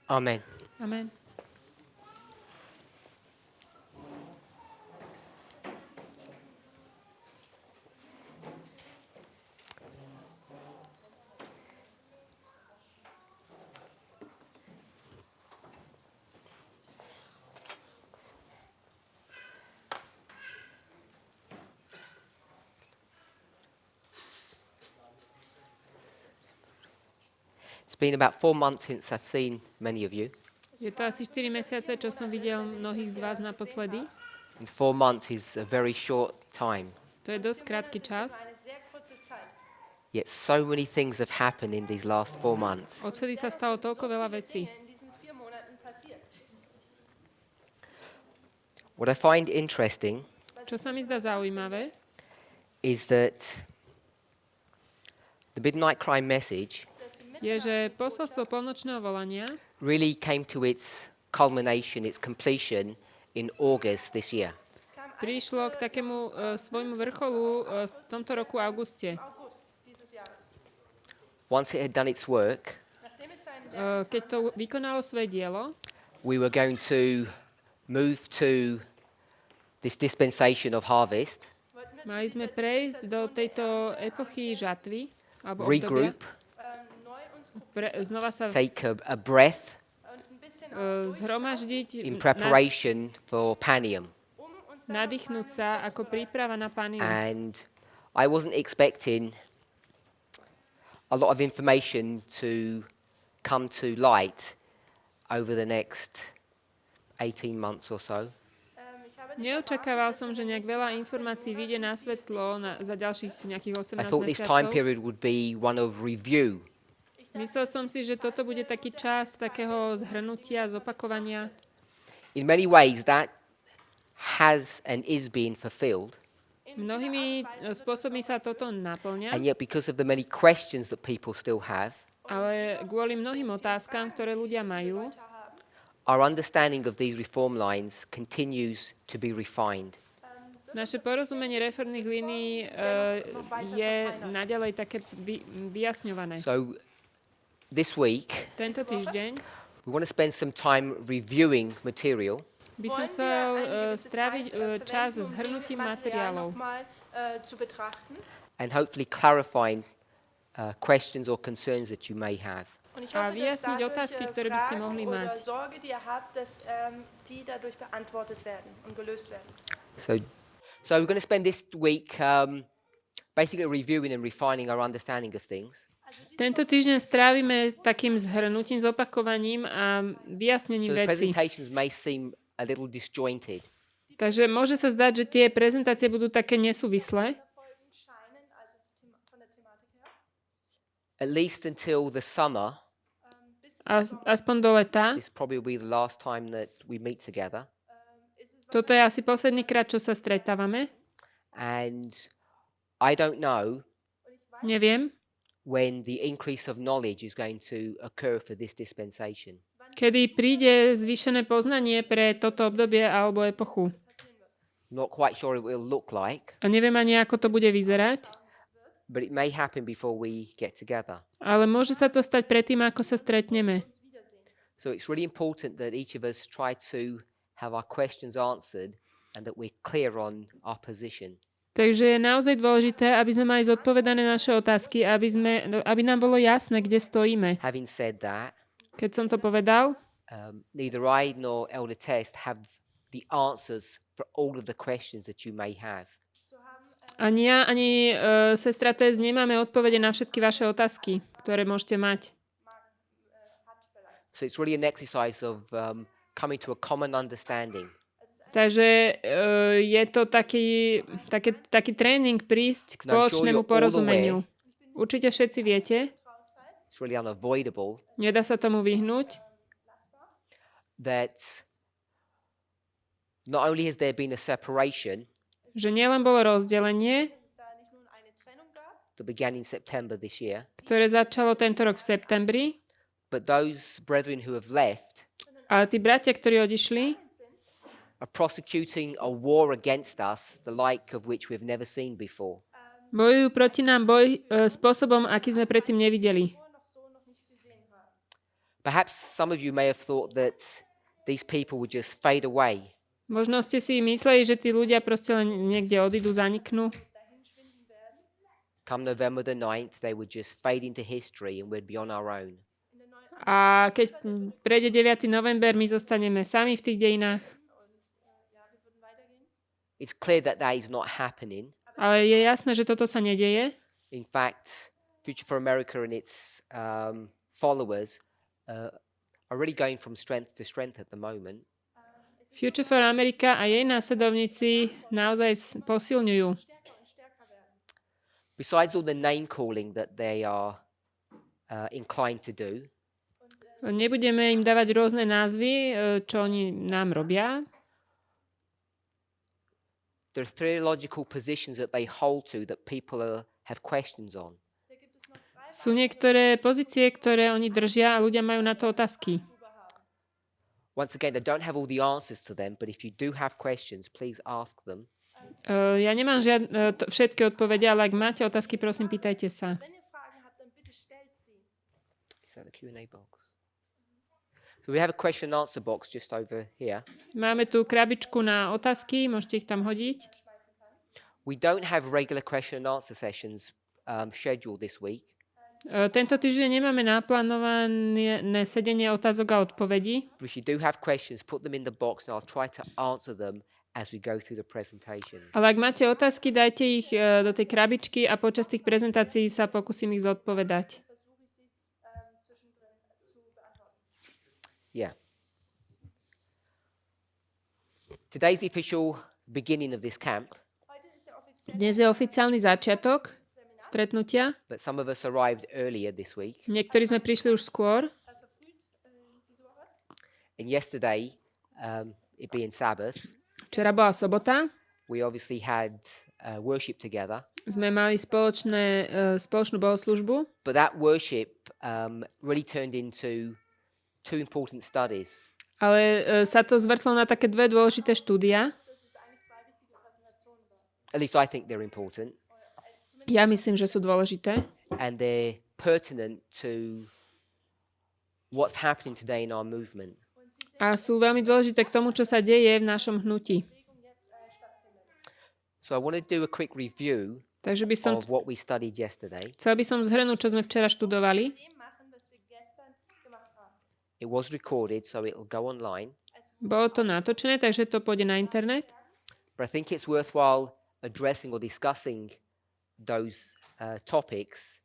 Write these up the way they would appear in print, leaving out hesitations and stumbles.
Amen. Amen. It's been about 4 months since I've seen many of you. Je to asi 4 mesiace, čo som videl mnohých z vás naposledy. And 4 months is a very short time. To je dosť krátky čas. Yet so many things have happened in these last 4 months. Odtedy sa stalo toľko veľa vecí. What I find interesting Čo sa mi zdá zaujímavé, is that the midnight cry message je, že posolstvo polnočného volania really came to its culmination, its completion in August this year. prišlo k takému svojmu vrcholu v tomto roku auguste. Once it had done its work, Keď to vykonalo svoje dielo, we were going to move to this dispensation of harvest, mali sme prejsť do tejto epochy žatvy, alebo obdobia. regroup, Znova sa take a breath zhromaždiť, in preparation for Panium. nadýchnúť sa ako príprava na Pániu. And I wasn't expecting a lot of information to come to light over the next 18 months or so. Neočakával som, že nejak veľa informácií vyjde na svetlo za ďalších nejakých 18 I thought this time mesiacov. period would be one of review. Myslel som si, že toto bude taký čas takého zhrnutia, zopakovania. In many ways, that has and is being fulfilled. Mnohými spôsobmi sa toto naplňa, And yet, because of the many questions that people still have, ale kvôli mnohým otázkam, ktoré ľudia majú, our understanding of these reform lines continues to be refined. naše porozumenie reformných línií je naďalej také vyjasňované. So, this week, Tento týždeň we want to spend some time reviewing material by som chcel stráviť čas s zhrnutím materiálov and hopefully clarifying questions or concerns that you may have. a vyjasniť otázky, ktoré by ste mohli mať. So we're going to spend this week basically reviewing and refining our understanding of things. Tento týždeň strávime takým zhrnutím, zopakovaním a vyjasnením So the vecí. presentations may seem a little disjointed. Takže môže sa zdať, že tie prezentácie budú také nesúvislé, At least until the summer, aspoň do leta. this probably will be the last time that we meet together. Toto je asi posledný krát, čo sa stretávame. And I don't know Neviem, when the increase of knowledge is going to occur for this dispensation. kedy príde zvýšené poznanie pre toto obdobie alebo epochu. Not quite sure it will look like, A neviem ani, ako to bude vyzerať, but it may happen before we get together. ale môže sa to stať predtým, ako sa stretneme. So it's really important that each of us try to have our questions answered and that we're clear on our position. Takže je naozaj dôležité, aby sme mali zodpovedané naše otázky, aby nám bolo jasné, kde stojíme. Having said that, Keď som to povedal, neither I nor Elder Test have the answers for all of the questions that you may have. ani ja, ani sestra Tess nemáme odpovede na všetky vaše otázky, ktoré môžete mať. So it's really an exercise of coming to a common understanding. Takže je to taký tréning prísť k spoločnému porozumeniu. Určite všetci viete, It's really unavoidable nedá sa tomu vyhnúť, that not only has there been a separation že nielen bolo rozdelenie, that began in September this year, ktoré začalo tento rok v septembri, but those brethren who have left ale tí bratia, ktorí odišli, are prosecuting a war against us, the like of which we've never seen before. bojujú proti nám spôsobom, aký sme predtým nevideli. Perhaps some of you may have thought that these people would just fade away. Možno ste si mysleli, že tí ľudia proste len niekde odídu, zaniknú. Come November the 9th, they would just fade into history and we'd be on our own. A keď prejde 9. november, my zostaneme sami v tých dejinách. It's clear that that is not happening. Ale je jasné, že toto sa nedeje. In fact, Future for America and its followers are really going from strength to strength at the moment. Future for America a jej následovníci naozaj posilňujú. Besides all the name calling that they are inclined to do, Nebudeme im dávať rôzne názvy, čo oni nám robia. there are theological positions that they hold to that people have questions on. Sú niektoré pozície, ktoré oni držia a ľudia majú na to otázky. Once again, I don't have all the answers to them, but if you do have questions, please ask them. Ja nemám všetky odpovede, ale ak máte otázky, prosím, pýtajte sa. Is that the Q&A box? So we have a question and answer box just over here. Máme tu krabičku na otázky, môžete ich tam hodiť. We don't have regular question and answer sessions scheduled this week. Tento týždeň nemáme naplánované sedenie otázok a odpovedí. But if you do have questions, put them in the box and I'll try to answer them as we go through the presentations. Ale ak máte otázky, dajte ich do tej krabičky a počas tých prezentácií sa pokúsim ich zodpovedať. Yeah. Today's the official beginning of this camp, Dnes je oficiálny začiatok stretnutia. but some of us arrived earlier this week. Niektorí sme prišli už skôr. And yesterday, it being Sabbath, Včera bola sobota. we obviously had worship together. Sme mali spoločnú bohoslúžbu. But that worship really turned into two important studies. Ale sa to zvrtlo na také dve dôležité štúdia. At least I think they're important. Ja myslím, že sú dôležité. And they're pertinent to what's happening today in our movement. A sú veľmi dôležité k tomu, čo sa deje v našom hnutí. So I want to do a quick review Takže by som, of what we studied yesterday. chcel by som zhrnúť, čo sme včera študovali. It was recorded, so it'll go online. Bolo to natočené, takže to pôjde na internet. But I think it's worthwhile addressing or discussing those topics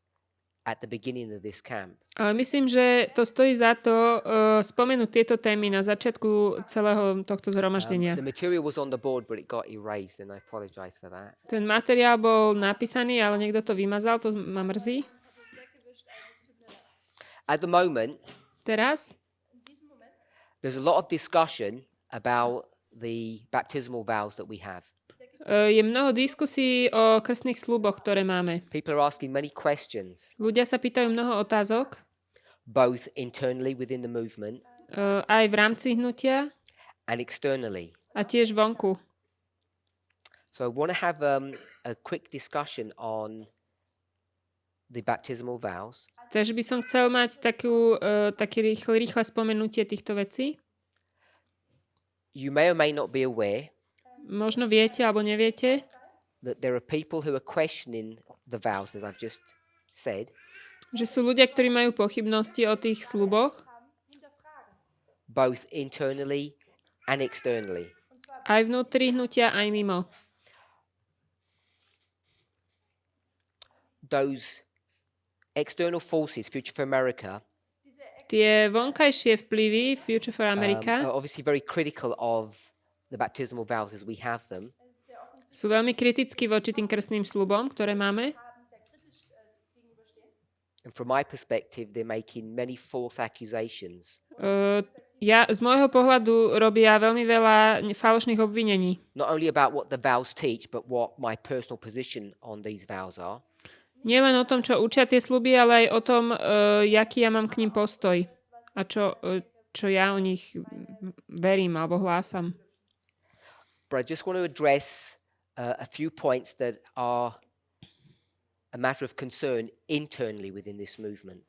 at the beginning of this camp. Ale myslím, že to stojí za to spomenúť tieto témy na začiatku celého tohto zhromaždenia. The material was on the board, but it got erased, and I apologize for that. Ten materiál bol napísaný, ale niekto to vymazal, to ma mrzí. At the moment, Teraz there's a lot of discussion about the baptismal vows that we have. je mnoho diskusí o krstných sľuboch, ktoré máme. People are asking many questions, Ľudia sa pýtajú mnoho otázok, both internally within the movement aj v rámci hnutia and externally. a tiež vonku. So I want to have a quick discussion on the baptismal vows. Takže by som chcel mať také rýchle spomenutie týchto vecí. You may or may not be aware Možno viete alebo neviete, that there are people who are questioning the vows, as I've just said, že sú ľudia, ktorí majú pochybnosti o tých sľuboch, both internally and externally. aj vnútri hnutia, aj mimo. Those external forces, Future for America, Tie vonkajšie vplyvy Future for America are obviously very critical of the baptismal vows as we have them. sú veľmi kritickí voči tým krstným sľubom, ktoré máme. And from my perspective, they're making many false accusations, Z môjho pohľadu robia veľmi veľa falošných obvinení. not only about what the vows teach, but what my personal position on these vows are. Nie len o tom, čo učia tie sľuby, ale aj o tom, jaký ja mám k ním postoj a čo ja o nich verím alebo hlásam. But I just want to address a few points that are a matter of concern internally within this movement.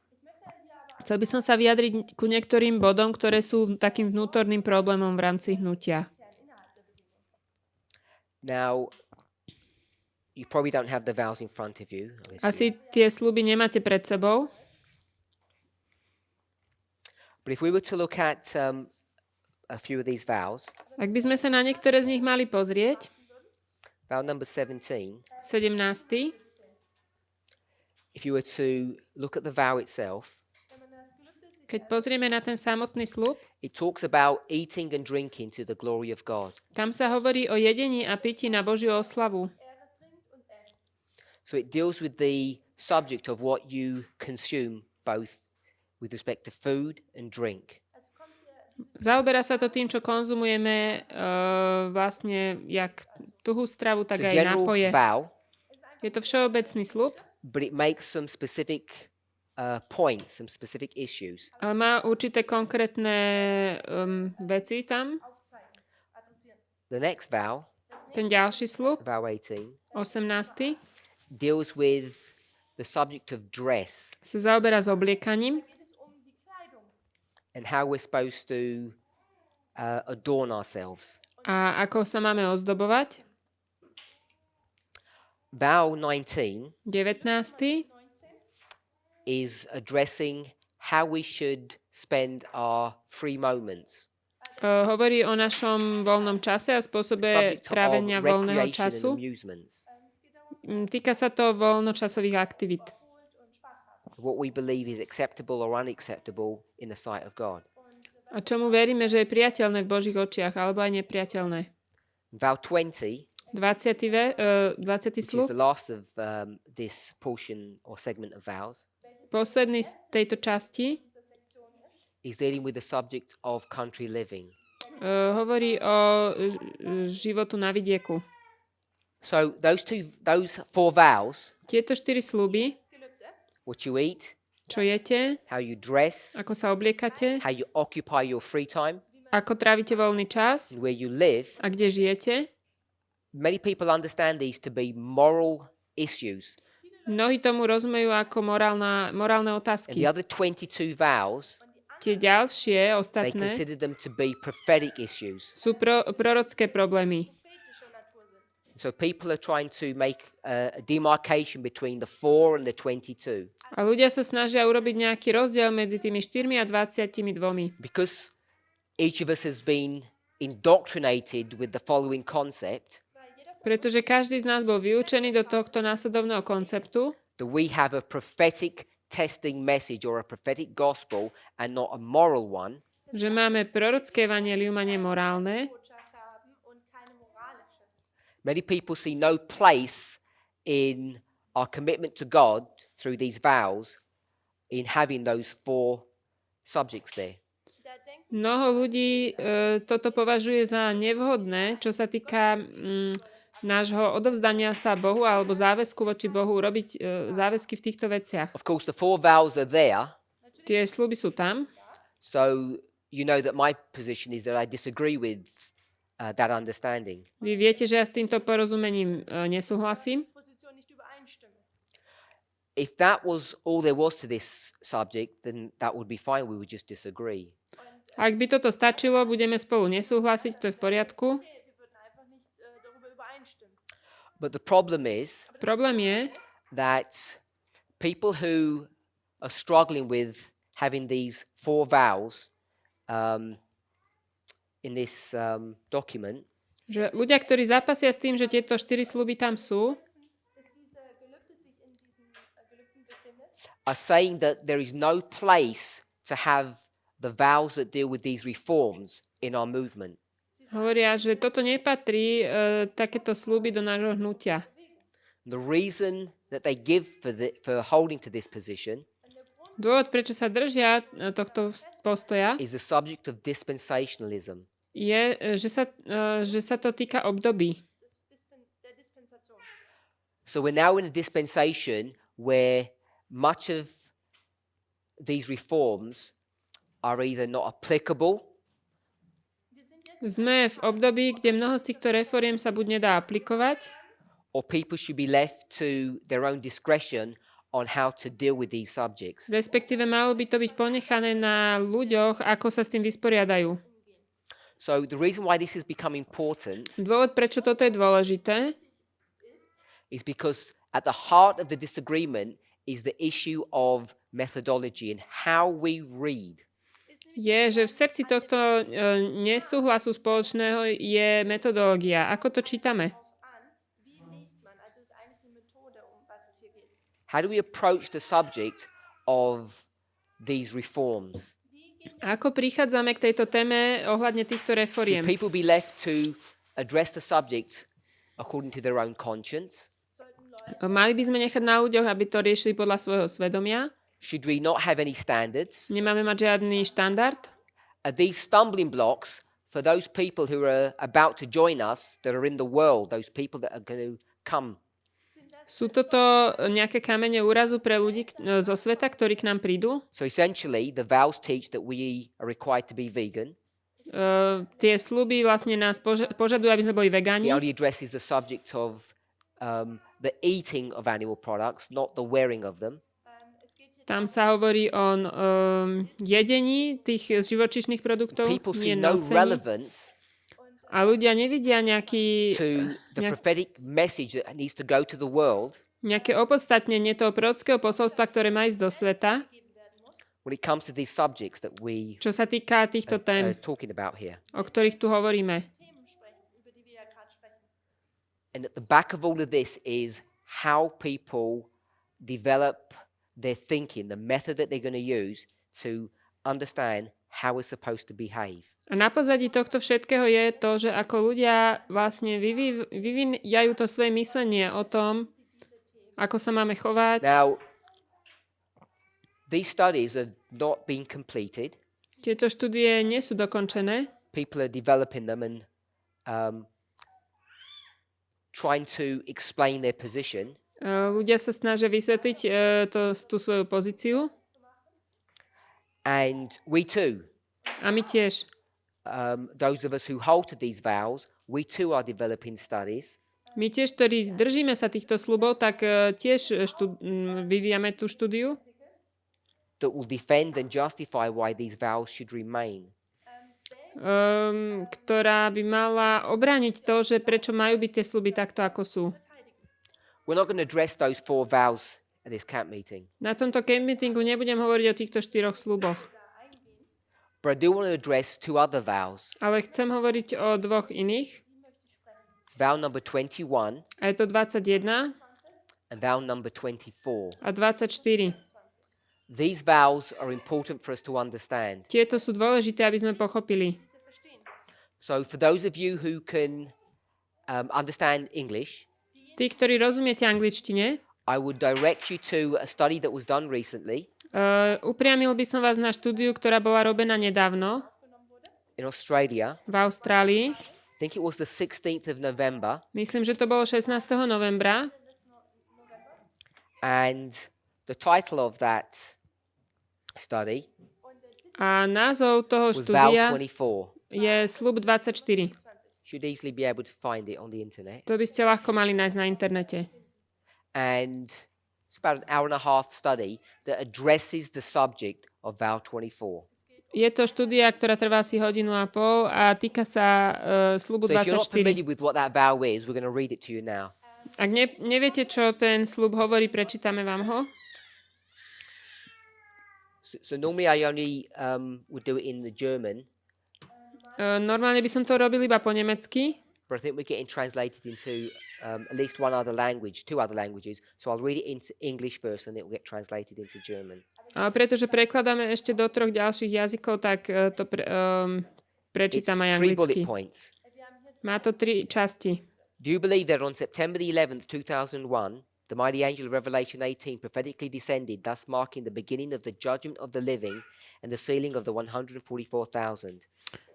Chcel by som sa vyjadriť ku niektorým bodom, ktoré sú takým vnútorným problémom v rámci hnutia. Now, you probably don't have the vows in front of you. Asi tie sľuby nemáte pred sebou, But if we were to look at a few of these vows, ak by sme sa na niektoré z nich mali pozrieť, vow number 17, 17. if you were to look at the vow itself, Keď pozrieme na ten samotný sľub, it talks about eating and drinking to the glory of God. tam sa hovorí o jedení a pití na Božiu oslavu. So it deals with the subject of what you consume, both with respect to food and drink. Zaoberá sa to tým, čo konzumujeme vlastne jak tuhú stravu, tak It's a aj general nápoje. vow, Je to všeobecný sľub, but it makes some specific points, some specific issues. ale má určité konkrétne veci tam. The next vow, Ten ďalší sľub, vow 18, 18. deals with the subject of dress sa zaoberá s obliekaním and how we're supposed to adorn ourselves. a ako sa máme ozdobovať. Vow 19 19. is addressing how we should spend our free moments. Hovorí o našom voľnom čase a The spôsobe subject of trávenia voľného recreation and času. amusements. Týka sa to voľnočasových aktivít. What we believe is acceptable or unacceptable in the sight of God. A čomu veríme, že je priateľné v Božích očiach, alebo aj nepriateľné. Vow 20, 20. which is sľub, the last of this portion or segment of vows, posledný z tejto časti, is dealing with the subject of country living. hovorí o životu na vidieku. So those four vows, Tieto 4 sľuby, what you eat, čo jete, how you dress, ako sa obliekate, how you occupy your free time, ako trávite voľný čas and where you live, a kde žijete, many people understand these to be moral issues. mnohí tomu rozumejú ako morálne And otázky. the other 22 vows, Tie ďalšie, they ostatné, consider them to be prophetic issues. sú prorocké problémy. So people are trying to make a demarcation between the 4 and the 22. A ľudia sa snažia urobiť nejaký rozdiel medzi tými 4 a 22. Because each of us has been indoctrinated with the following concept, Pretože každý z nás bol vyučený do tohto následovného konceptu, that we have a prophetic testing message or a prophetic gospel and not a moral one, že máme prorocké evanjelium a nemorálne. many people see no place in our commitment to God through these vows in having those four subjects there. Mnoho ľudí toto považuje za nevhodné, čo sa týka nášho odovzdania sa Bohu alebo záväzku voči Bohu, robiť záväzky v týchto veciach. Of course, the four vows are there, Tie sľuby sú tam, so you know that my position is that I disagree with that understanding. vy viete, že ja s týmto porozumením nesúhlasím. If that was all there was to this subject, then that would be fine. We would just disagree. Ak by toto stačilo, budeme spolu nesúhlasiť, to je v poriadku. But the problem is Problém je, that people who are struggling with having these four vows in this document že ľudia, ktorí zápasia s tým, že tieto 4 sľuby tam sú, are saying that there is no place to have the vows that deal with these reforms in our movement. hovoria, že toto nepatrí takéto sľuby do nášho hnutia. The reason that they give for holding to this position Dôvod, prečo sa držia tohto postoja, is the subject of dispensationalism. je, že sa to týka období. So we're now in a dispensation where much of these reforms are either not applicable Sme v období, kde mnoho z týchto reforiem sa buď nedá aplikovať, or people should be left to their own discretion on how to deal with these subjects. Respektíve malo by to byť ponechané na ľuďoch, ako sa s tým vysporiadajú. So the reason why this has become important Dôvod, prečo toto je dôležité, is because at the heart of the disagreement is the issue of methodology and how we read. je, že v srdci tohto nesúhlasu spoločného je metodológia. Ako to čítame? How do we approach the subject of these reforms? Ako prichádzame k tejto téme ohľadne týchto Should reforiem? people be left to address the subject according to their own conscience? Mali by sme nechať na ľuďoch, aby to riešili podľa svojho svedomia? Should we not have any standards? Nemáme mať žiadny štandard? Are these stumbling blocks for those people who are about to join us, that are in the world, those people that are going to come? Sú toto nejaké kamene úrazu pre ľudí zo sveta, ktorí k nám prídu? So essentially, the vows teach that we are required to be vegan. Tie sľuby vlastne nás požadujú, aby sme boli It vegáni. only addresses the subject of the eating of animal products, not the wearing of them. Tam sa hovorí o jedení tých živočíšnych produktov, People see nie no nosení. relevance A ľudia nevidia nejaký, to the prophetic message that needs to go to the world nejaké opodstatnenie toho prorockého posolstva, ktoré má ísť do sveta, when it comes to these subjects that we čo sa týka týchto are tém, talking about here. o ktorých tu hovoríme. And at the back of all of this is how people develop their thinking, the method that they're going to use to understand how we're supposed to behave. A na pozadí tohto všetkého je to, že ako ľudia vlastne vyvíjajú to svoje myslenie o tom, ako sa máme chovať. Now, these studies are not being completed. Tieto štúdie nie sú dokončené. People are developing them and trying to explain their position. Ľudia sa snažia vysvetliť tú svoju pozíciu. And we too, A my tiež. those of us who hold to these vows, we too are developing studies My tiež, ktorí držíme sa týchto sľubov, tak tiež vyvíjame tú štúdiu, that will defend and justify why these vows should remain. ktorá by mala obrániť to, že prečo majú byť tie sľuby takto, ako sú. We're not going to address those 4 vows at this camp meeting, Na tomto camp meetingu nebudem hovoriť o týchto 4 sľuboch, but I do want to address 2 other vows. ale chcem hovoriť o 2 iných. It's vow number 21 A je to 21 and vow number 24. a 24. These vows are important for us to understand. Tieto sú dôležité, aby sme pochopili. So for those of you who can understand English, Tí, ktorí rozumiete angličtine, I would direct you to a study that was done recently upriamil by som vás na štúdiu, ktorá bola robená nedávno in Australia. v Austrálii. I think it was the 16th of November, Myslím, že to bolo 16. novembra. and the title of that study A názov toho was Vow štúdia 24. je Sľub 24. Should easily be able to find it on the internet. To by ste ľahko mali nájsť na internete. And it's about an hour and a half study that addresses the subject of Vow 24. Je to štúdia, ktorá trvá asi 1.5 hodiny a týka sa Sľubu So if you're not 24. familiar with what that vow is, we're going to read it to you now. Ak neviete, čo ten sľub hovorí, prečítame vám ho. So normally I only would do it in the German, Normálne by som to robil iba po nemecky, but I think we're getting translated into at least 2 other languages. So I'll read it into English first and it will get translated into German. ale pretože prekladáme ešte do 3 ďalších jazykov, tak to It's prečítam aj 3 bullet anglicky. points. Má to 3 časti. Do you believe that on September the 11th, 2001, the mighty angel of Revelation 18 prophetically descended, thus marking the beginning of the judgment of the living and the sealing of the 144,000?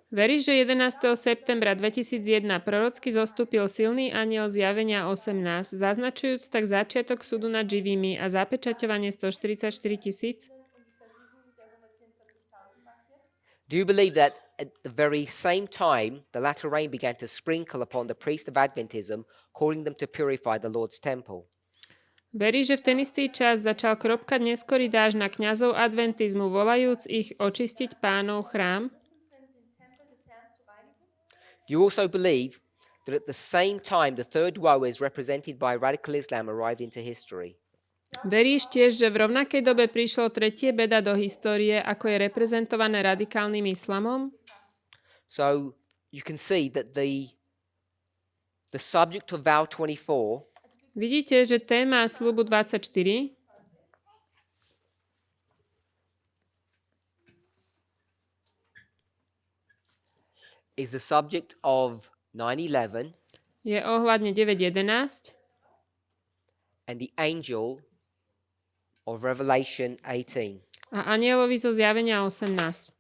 Veríš, že 11. septembra 2001 prorocky zostúpil silný anjel zjavenia 18, zaznačujúc tak začiatok súdu nad živými a zapečaťovanie 144 000? Do you believe that at the very same time the latter rain began to sprinkle upon the priests of Adventism, calling them to purify the Lord's temple? Verí, že v ten istý čas začal kropkať neskorý dážď na kňazov adventizmu, volajúc ich očistiť Pánov chrám. You also believe that at the same time the third woe is represented by radical Islam arrived into history. Veríš tiež, že v rovnakej dobe prišlo tretie beda do histórie, ako je reprezentované radikálnym islamom? So you can see that the subject of vow 24 Vidíte, že téma sľubu 24 is the subject of 9/11 je ohľadne 9.11 and the angel of Revelation 18. a anjelovi zo zjavenia 18.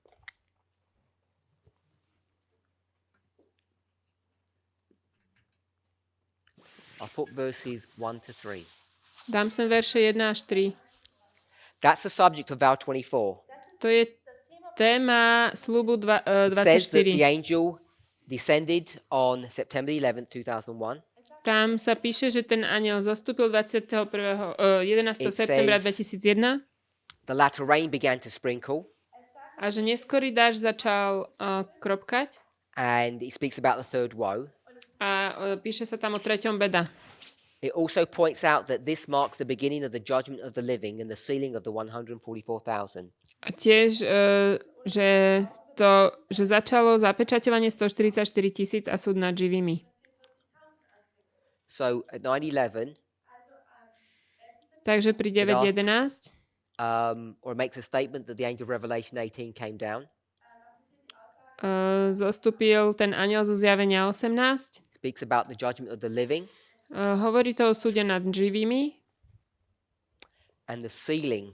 I'll put verses 1 to 3. Dám sem verše 1 až 3. That's the subject of vow 24. To je téma sľubu It says that the 24. angel descended on September 11, 2001. Tam sa píše, že ten anjel zostúpil 11. It septembra says- 2001 The latter rain began to sprinkle, a že neskorý dážď začal kropkať and it speaks about the third woe. a píše sa tam o treťom beda. It also points out that this marks the beginning of the judgment of the living and the sealing of the 144,000. A tiež, že začalo zapečaťovanie 144 000 a súd nad živými. So at 9/11, Takže pri 9.11 or it makes a statement that the angel of Revelation 18 came down. zostúpil ten anjel zo zjavenia 18. Speaks about the judgment of the living Hovorí to o súde nad živými and the sealing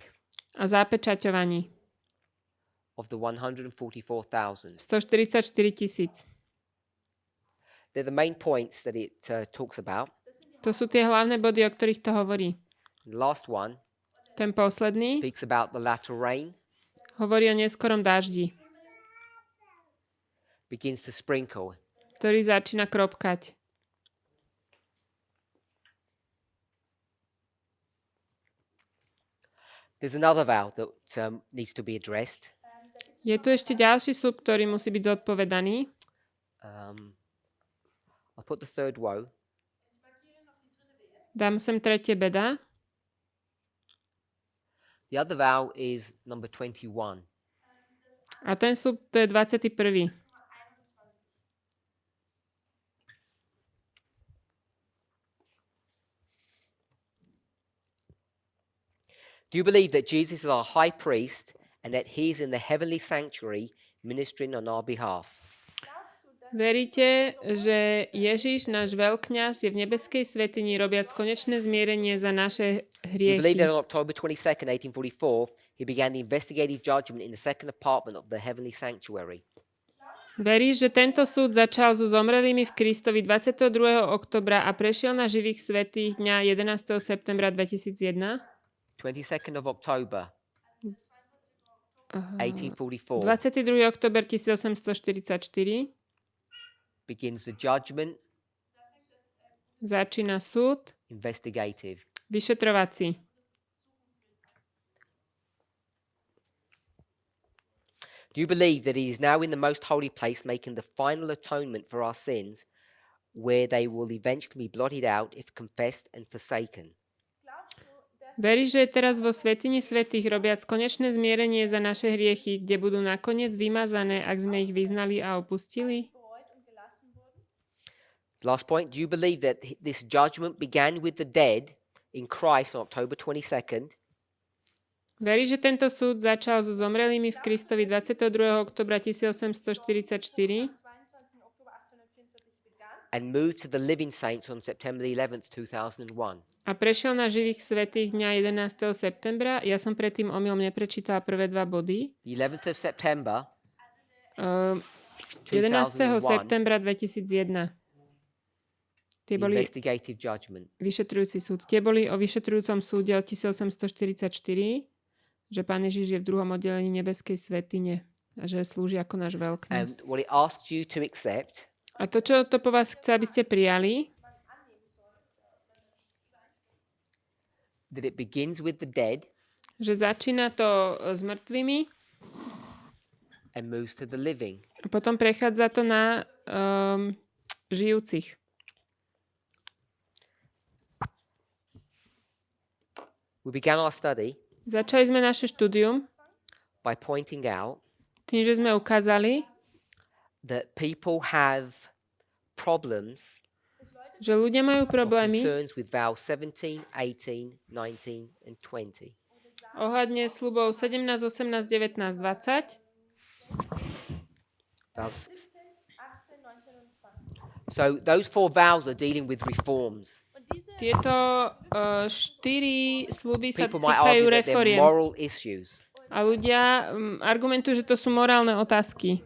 a zapečaťovaní of the 144,000. 144 000. They're the main points that it talks about. To sú tie hlavné body, o ktorých to hovorí. The last one Ten posledný speaks about the latter rain hovorí o neskorom dáždi, begins to sprinkle. ktorý začína kropkať. There's another vow that needs to be addressed. Je tu ešte ďalší sľub, ktorý musí byť zodpovedaný. I'll put the third woe. Dám sem tretie beda. The other vow is number 21. A ten sľub to je 21. Do you believe that Jesus is our high priest and that he is in the heavenly sanctuary ministering on our behalf? Veríte, že Ježiš, náš veľkňaz, je v nebeskej svätyni robiac konečné zmierenie za naše Do you believe hriechy? that on October 22nd, 1844, he began the investigative judgment in the second apartment of the heavenly sanctuary? Veríš, že tento súd začal so zomrelými v Kristovi 22. oktobra a prešiel na živých svätých dňa 11. septembra 2001? 22nd of October, 1844, 22. október 1844 begins the judgment začína súd investigative. vyšetrovací. Do you believe that he is now in the most holy place making the final atonement for our sins, where they will eventually be blotted out if confessed and forsaken? Veríš, že je teraz vo svätyni svätých robiac konečné zmierenie za naše hriechy, kde budú nakoniec vymazané, ak sme ich vyznali a opustili? Last point, do you believe that this judgment began with the dead in Christ on October 22nd, Veríš, že tento súd začal so zomrelými v Kristovi 22. oktobra 1844 and moved to the living saints on September 11th, 2001? a prešiel na živých svätých dňa 11. septembra? Ja som predtým omylom neprečítala prvé dva body. The 11th of September, 11. 2001, septembra 2001. Tie boli investigative judgment. vyšetrujúci súd. Tie boli o vyšetrujúcom súde od 1844, že Pán Ježiš je v druhom oddelení nebeskej svätyne a že slúži ako náš And veľkňaz. what it asks you to accept A to, čo to po vás chce, aby ste prijali, that it begins with the dead že začína to s mŕtvými and moves to the living. a potom prechádza to na žijúcich. We began our study Začali sme naše štúdium by pointing out tým, že sme ukázali, that people have problems že ľudia majú or problémy concerns with vows 17, 18, 19, and 20. ohľadne sľubov 17, 18, 19, 20. Vows. So those 4 vows are dealing with reforms. Tieto 4 sľuby sa People might týkajú argue that they're reforiem. moral issues. A ľudia argumentujú, že to sú morálne otázky.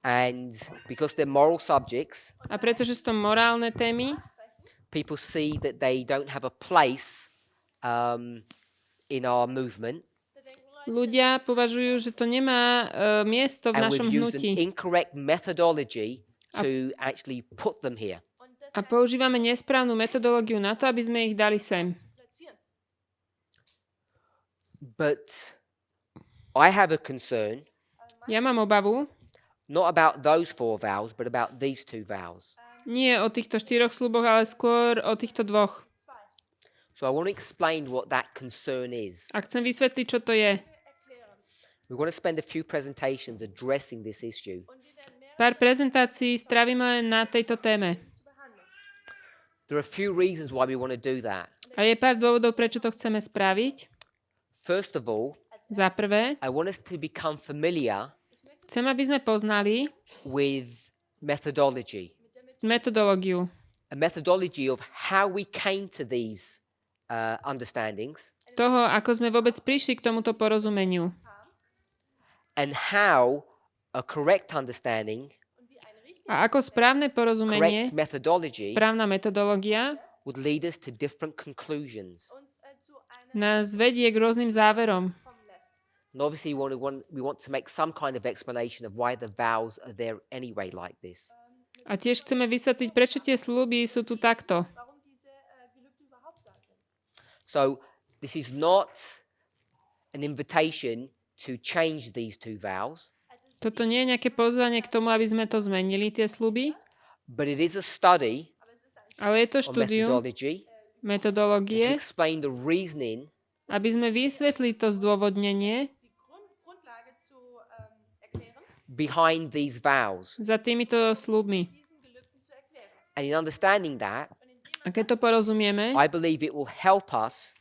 And because they're moral subjects, A pretože sú to morálne témy, people see that they don't have a place in our movement. ľudia považujú, že to nemá miesto v And našom we've used an hnutí. incorrect methodology to actually put them here. A používame nesprávnu metodológiu na to, aby sme ich dali sem. But I have a concern, Ja mám obavu, not about those 4 vows, but about these 2 vows. nie o týchto 4 sľuboch, ale skôr o týchto 2. So I want to explain what that concern is. A chcem vysvetliť, čo to je. We're going to spend a few presentations addressing this issue. Pár prezentácií strávime na tejto téme. There are a few reasons why we want to do that. A je pár dôvodov, prečo to chceme spraviť. First of all, Za prvé, I want us to become familiar chcem, aby sme poznali with methodology. metodológiu. A methodology of how we came to these understandings Toho, ako sme vôbec prišli k tomuto porozumeniu. and how a correct understanding, A ako správne porozumenie, correct methodology správna metodológia would lead us to different conclusions. nás vedie k rôznym záverom. And obviously we want to make some kind of explanation of why the vows are there anyway like this. A tiež chceme vysvetliť, prečo tie sľuby sú tu takto. So this is not an invitation to change these 2 vows, Toto nie je nejaké pozvanie k tomu, aby sme to zmenili, tie sľuby, but it is a study ale je to on štúdium methodology to metodológie, explain the reasoning aby sme vysvetli to zdôvodnenie behind these vows. za týmito sľubmi. And in understanding that, A keď to porozumieme, I believe it will help us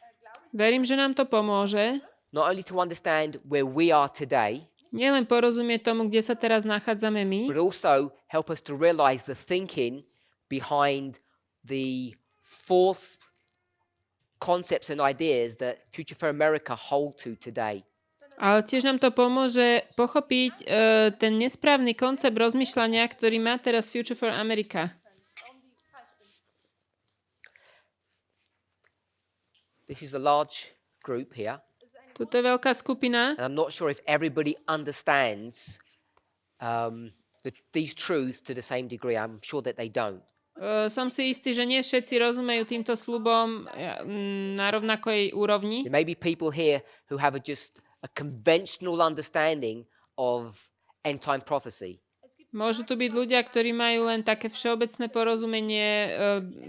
verím, že nám to pomôže not only to understand where we are today, nielen porozumieť tomu, kde sa teraz nachádzame my, but also help us to realize the thinking behind the false concepts and ideas that Future for America hold to today. ale tiež nám to pomôže pochopiť ten nesprávny koncept rozmýšľania, ktorý má teraz Future for America. This is a large group here, Toto je veľká skupina and I'm not sure if everybody understands these truths to the same degree. I'm sure that they don't. Som si istý, že nie všetci rozumejú týmto sľubom na rovnakej úrovni. There may be people here who have just a conventional understanding of end-time prophecy. Môžu tu byť ľudia, ktorí majú len také všeobecné porozumenie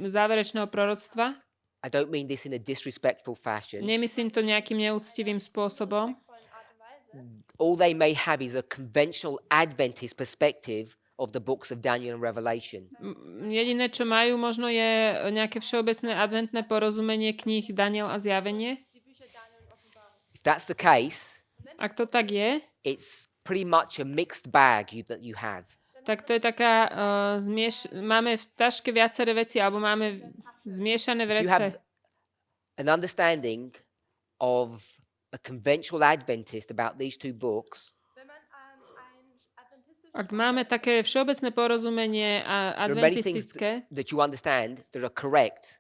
záverečného proroctva. I don't mean this in a disrespectful fashion. Nemyslím to nejakým neúctivým spôsobom. All they may have is a conventional Adventist perspective of the books of Daniel and Revelation. Jediné, čo majú, možno je nejaké všeobecné adventné porozumenie kníh Daniel a Zjavenie. If that's the case, Ak to tak je, it's pretty much a mixed bag that you have. tak to je taká máme v taške viaceré veci, alebo máme zmiešané If you vrece. have an understanding of a conventional Adventist about these 2 books, Ak máme také všeobecné porozumenie a there are many things adventistické, that you understand that are correct,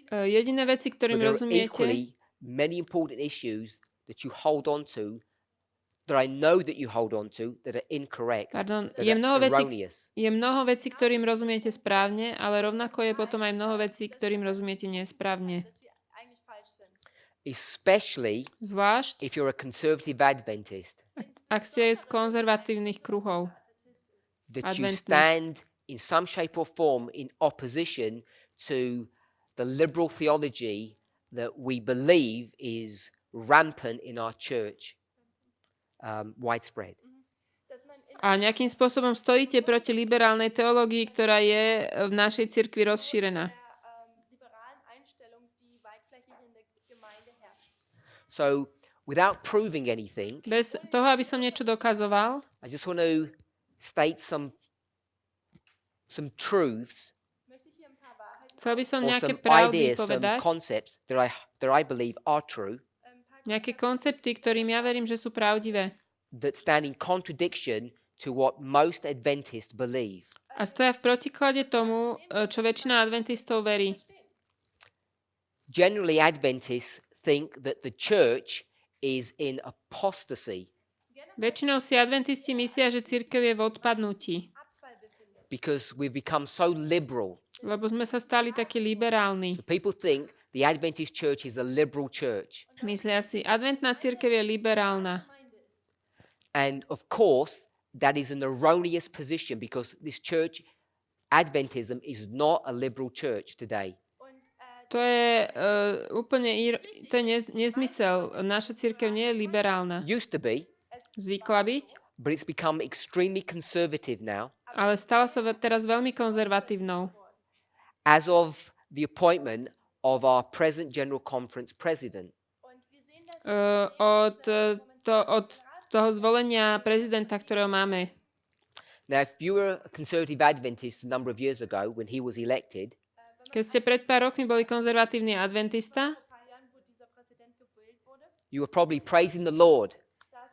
jediné veci, but ktorým there are rozumiete, equally many important issues that you hold on to, that I know that you hold on to, that are incorrect, that je mnoho are vecí, erroneous. je mnoho vecí, ktorým rozumiete správne, ale rovnako je potom aj mnoho vecí, ktorým rozumiete nesprávne. especially Zvlášť, if you're a conservative Adventist, ak ste z konzervatívnych kruhov. that you Adventných. stand in some shape or form in opposition to the liberal theology that we believe is rampant in our church, widespread. A nejakým spôsobom stojíte proti liberálnej teológii, ktorá je v našej cirkvi rozšírená. So, without proving anything, Bez toho, aby som niečo dokazoval, I just want to state some truths chcel by som or nejaké some pravdy ideas, some povedať, concepts that I believe are true, nejaké koncepty, ktorým ja verím, že sú pravdivé. that stand in contradiction to what most Adventists believe. A stoja v protiklade tomu, čo väčšina adventistov verí. Generally, Adventists think that the church is in apostasy Väčšinou si adventisti myslia, že cirkev je v odpadnutí, because we've become so liberal. lebo sme sa stali takí liberálni. So people think the Adventist church is a liberal church. Myslia si, adventná cirkev je liberálna. And of course, that is an erroneous position because this church, Adventism, is not a liberal church today. To je nezmysel. Naša cirkev nie je liberálna. Used to be, Zvykla byť, but it's become extremely conservative now ale stala sa teraz veľmi konzervatívnou. as of the appointment of our present General Conference president. Od toho zvolenia prezidenta, ktorého máme. Now, if you were a conservative Adventist a number of years ago when he was elected, Keď ste pred pár rokmi boli konzervatívny adventista, you were probably praising the Lord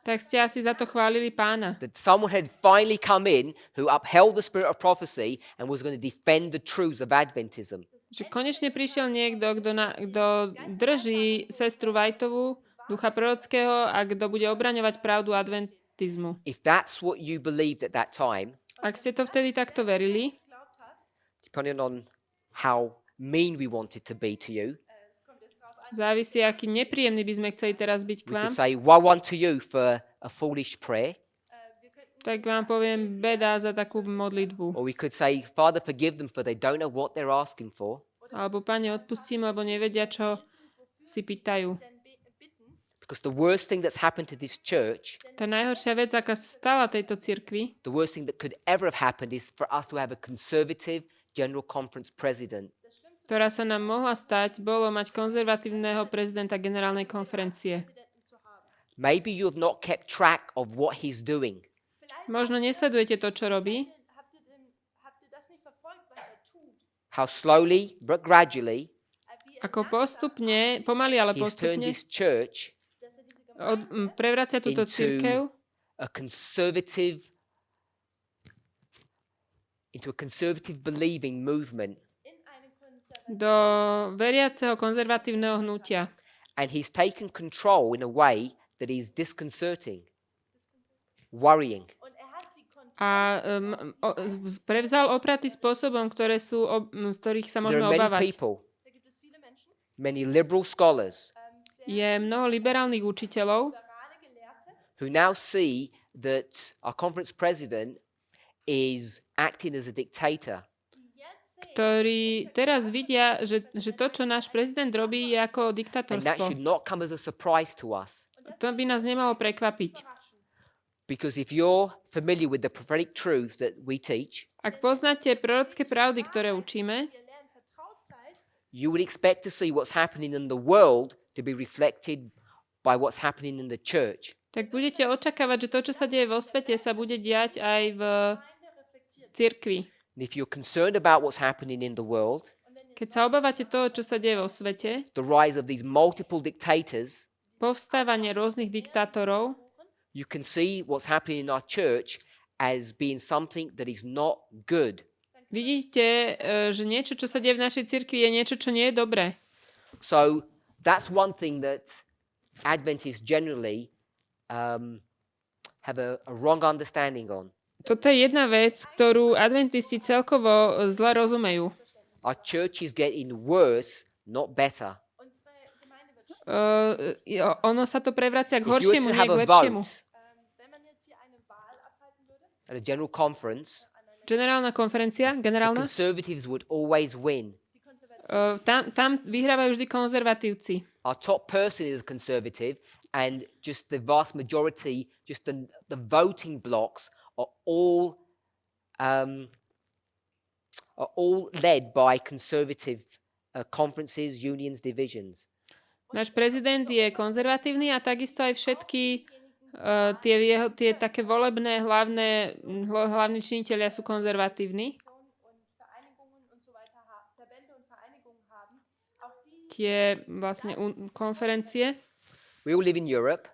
tak ste asi za to chválili Pána. that someone had finally come in who upheld the spirit of prophecy and was going to defend the truths of Adventism. Že konečne prišiel niekto, kto drží sestru Whiteovú, ducha prorockého, a kto bude obraňovať pravdu adventizmu. If that's what you believed at that time, Ak ste to vtedy takto verili, depending on how mean we wanted to be to you, závisí, aký nepríjemný by sme chceli teraz byť k we vám, could say, woe unto you for a foolish prayer, tak vám poviem beda za takú modlitbu. or we could say, Father, forgive them for they don't know what they're asking for, Alebo Pane, odpustím, lebo nevedia, čo si pýtajú. because the worst thing that's happened to this church, Tá najhoršia vec, aká sa stala tejto cirkvi, the worst thing that could ever have happened is for us to have a conservative General Conference president. ktorá sa nám mohla stať, bolo mať konzervatívneho prezidenta generálnej konferencie. Maybe you have not kept track of what he's doing. Možno nesledujete to, čo robí, How slowly but gradually ako postupne, pomaly, ale he's turned postupne this church prevracia túto cirkev into a conservative believing movement. do veriaceho konzervatívneho hnutia. And he's taken control in a way that is disconcerting, worrying. A prevzal opraty spôsobom, z ktorých sa There môžeme are many obávať. people, many liberal scholars, Je mnoho liberálnych učiteľov, who now see that our conference president is acting as a dictator. ktorí teraz vidia, že to, čo náš prezident robí, je ako And that diktatorstvo. should not come as a surprise to us. To by nás nemalo prekvapiť. Because if you're familiar with the prophetic truths that we teach, Ak poznáte prorocké pravdy, ktoré učíme, you would expect to see what's happening in the world to be reflected by what's happening in the church. tak budete očakávať, že to, čo sa deje vo svete, sa bude diať aj v cirkvi. And if you're concerned about what's happening in the world, Keď sa obávate toho, čo sa deje vo svete, the rise of these multiple dictators, povstávanie rôznych diktátorov, you can see what's happening in our church as being something that is not good. vidíte, že niečo, čo sa deje v našej cirkvi, je niečo, čo nie je dobré. So that's one thing that Adventists generally have a wrong understanding on. Toto je jedna vec, ktorú adventisti celkovo zle rozumejú. Our church is getting worse, not better. ono sa to prevracia k If you were horšiemu, to nie have k a lepšiemu. vote at a general conference, Generálna konferencia, the generálna, Conservatives would always win. tam vyhrávajú vždy konzervatívci. Our top person is a conservative, and just the vast majority, just the voting blocks are all led by conservative conferences, unions, divisions. Náš prezident je konzervatívny a takisto aj všetky tie také volebné hlavní činitelia sú konzervatívni. Tie vlastne konferencie, We all live in Europe.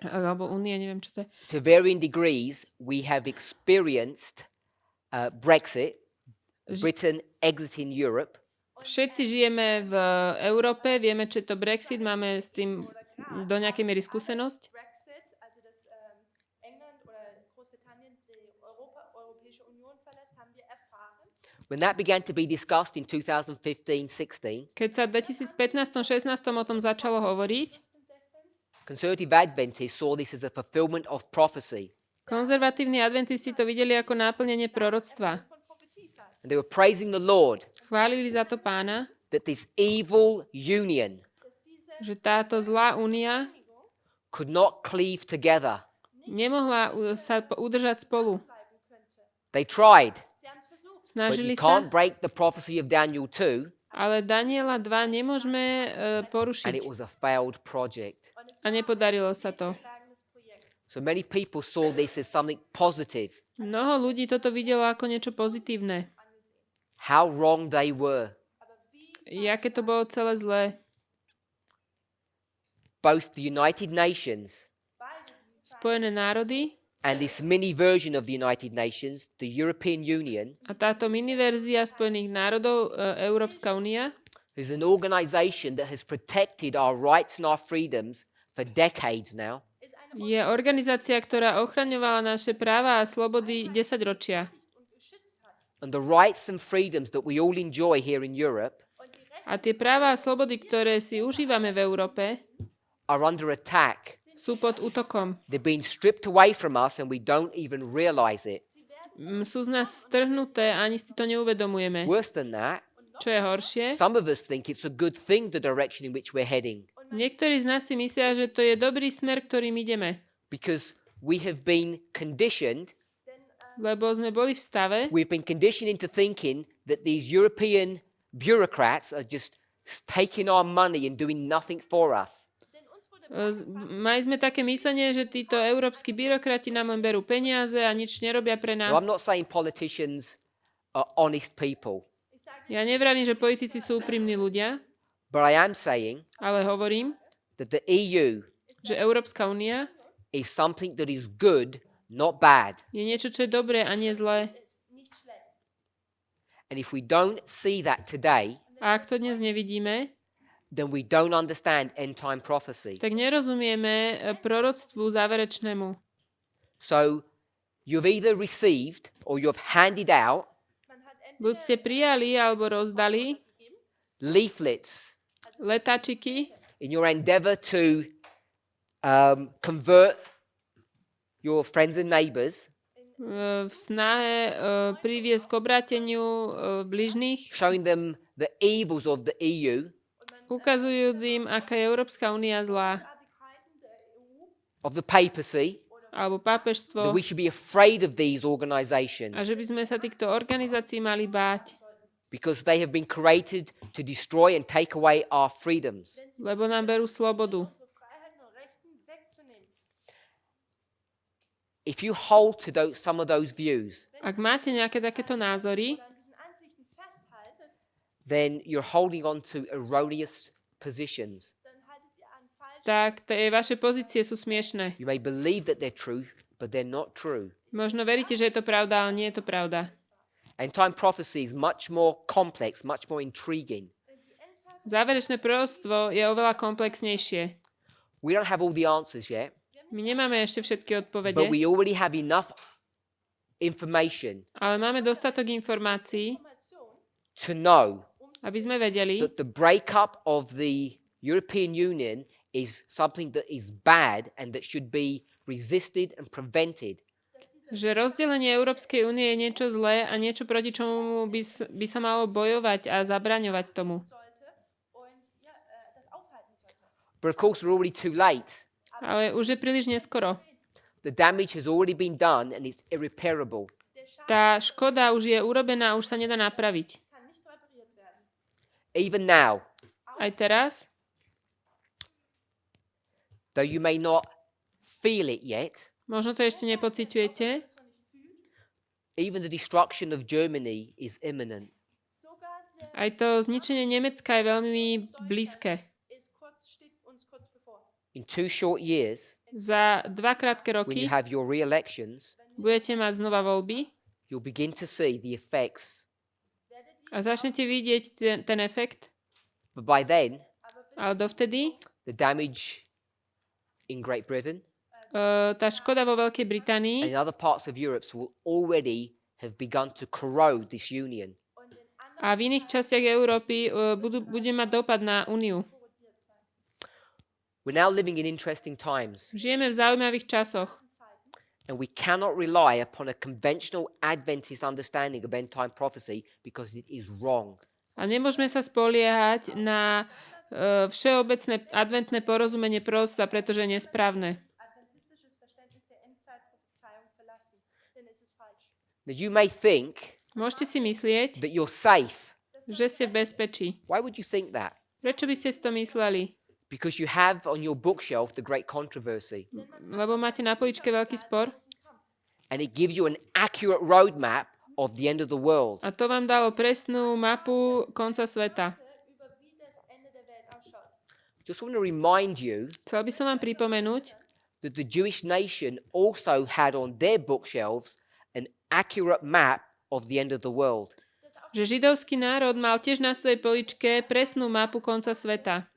alebo únie, neviem, čo to je. To varying degrees, we have experienced Brexit, Britain exiting Europe. Všetci žijeme v Európe, vieme, čo je to Brexit, máme s tým do nejakej miery skúsenosť. When that began to be discussed in 2015-16, Keď sa v 2015-16 o tom začalo hovoriť, Conservative Adventists saw this as a fulfillment of prophecy. konzervatívni adventisti to videli ako náplnenie proroctva. And they were praising the Lord Chválili za to Pána, that this evil union že táto zlá únia could not cleave together. nemohla sa udržať spolu. They tried, but Snažili you sa, can't break the prophecy of Daniel 2, ale Daniela 2 nemôžeme and porušiť. it was a failed project. A nepodarilo sa to. So many people saw this as something positive. Mnoho ľudí toto videlo ako niečo pozitívne. How wrong they were. Jaké to bolo celé zlé. Both the United Nations Spojené národy and this mini version of the United Nations, the European Union, a táto miniverzia Spojených národov, Európska únia, is an organization that has protected our rights and our freedoms for decades now. je organizácia, ktorá ochraňovala naše práva a slobody 10 ročia. And the rights and freedoms that we all enjoy here in Europe A tie práva a slobody, ktoré si užívame v Európe, are under attack. sú pod útokom. They're being stripped away from us and we don't even realize it. Sú z nás strhnuté a ani si to neuvedomujeme. Worse than that, Čo je horšie, some of us think it's a good thing, the direction in which we're heading, niektorí z nás si myslia, že to je dobrý smer, ktorým ideme. because we have been conditioned, Lebo sme boli v stave, we've been conditioned into thinking that these European bureaucrats are just taking our money and doing nothing for us. mali sme také myslenie, že títo európski byrokrati nám len berú peniaze a nič nerobia pre Now, nás. I'm not saying politicians are honest people, Ja nevravím, že politici sú úprimní ľudia, but I am saying ale hovorím, that the EU že Európska únia is something that is good, not bad. je niečo, čo je dobré a nie zlé. And if we don't see that today, A ak to dnes nevidíme, then we don't understand end time prophecy. tak nerozumieme proroctvu záverečnému. So you've either received or you've handed out Buď ste prijali alebo rozdali leaflets letáčiky in your endeavor to convert your friends and neighbors, v snahe priviesť k obráteniu bližných, showing them the evils of the EU, ukazujúc im, aká je Európska únia zlá, of the papacy, alebo that pápežstvo, we should be afraid of these a organizations že by sme sa týchto organizácií mali báť, because they have been created to destroy and take away our freedoms. lebo nám berú slobodu. If you hold to some of those views, Ak máte nejaké takéto názory, then you're holding on to erroneous positions. tak tie vaše pozície sú smiešné. You may believe that they're true, but they're not true. Možno veríte, že je to pravda, ale nie je to pravda. End time prophecy is much more complex, much more intriguing. Záverečné proroctvo je oveľa komplexnejšie. We don't have all the answers yet, My nemáme ešte všetky odpovede, but we already have enough information ale máme dostatok informácií, to know aby sme vedeli, that the breakup of the European Union is something that is bad and that should be resisted and prevented. Že rozdelenie Európskej únie je niečo zlé a niečo, proti čomu by sa malo bojovať a zabraňovať tomu. But of course, we're already too late. Ale už je príliš neskoro. The damage has already been done and it's irreparable. Tá škoda už je urobená, už sa nedá napraviť. Even now, Aj teraz, though you may not feel it yet, možno to ešte nepociťujete, even the destruction of Germany is imminent. aj to zničenie Nemecka je veľmi blízke. In 2 short years, Za 2 krátke when roky you have your re-elections, budete mať znova voľby you'll begin to see the effects. a začnete vidieť ten efekt, But by then, ale dovtedy the damage in Great Britain tá škoda vo Veľkej and Británii in other parts of Europe will already have begun to corrode this union. a v iných častiach Európy bude mať dopad na Úniu. We're now living in interesting times, Žijeme v zaujímavých časoch and we cannot rely upon a conventional Adventist understanding of end-time prophecy because it is wrong. a nemôžeme sa spoliehať na všeobecné adventné porozumenie proroctva, pretože je nesprávne. Now you may think Môžete si myslieť, that you're safe. že ste v bezpečí. Why would you think that? Prečo by ste si to mysleli? Because you have on your bookshelf the great controversy, Lebo máte na poličke veľký spor and it gives you an accurate roadmap of the end of the world. a to vám dalo presnú mapu konca sveta. Just want to remind you Chcel by som vám pripomenúť, that the Jewish nation also had on their bookshelves an accurate map of the end of the world. že židovský národ mal tiež na svojej poličke presnú mapu konca sveta.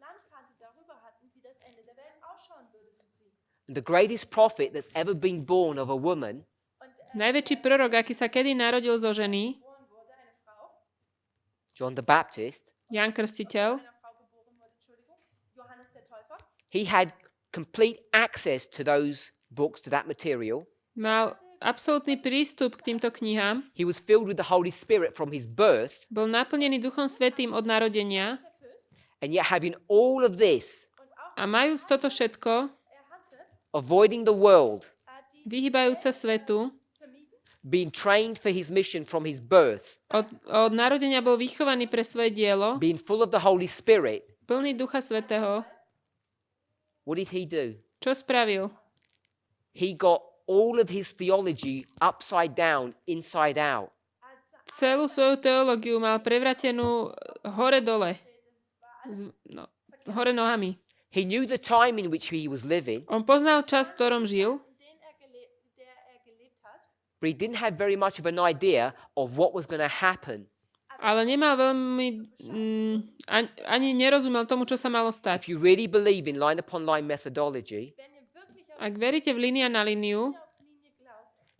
And the greatest prophet that's ever been born of a woman Najväčší prorok, aký sa kedy narodil zo ženy, John the Baptist, Ján Krstiteľ, he had complete access to those books, to that material. mal absolútny prístup k týmto knihám, He was filled with the Holy Spirit from his birth, bol naplnený Duchom Svätým od narodenia and yet having all of this, a majúc toto všetko, avoiding the world, vyhýbajúc sa svetu, being trained for his mission from his birth, od narodenia bol vychovaný pre svoje dielo, being full of the Holy Spirit, plný Ducha Svätého. what did he do? Čo spravil? He got all of his theology upside down, inside out. Celú svoju teológiu mal prevratenú hore-dole. Hore nohami. He knew the time in which he was living, On poznal čas, v ktorom žil, but he didn't have very much of an idea of what was going to happen. ale nemal veľmi... ani nerozumel tomu, čo sa malo If stať. you really believe in line upon line methodology, Ak veríte v línia na líniu,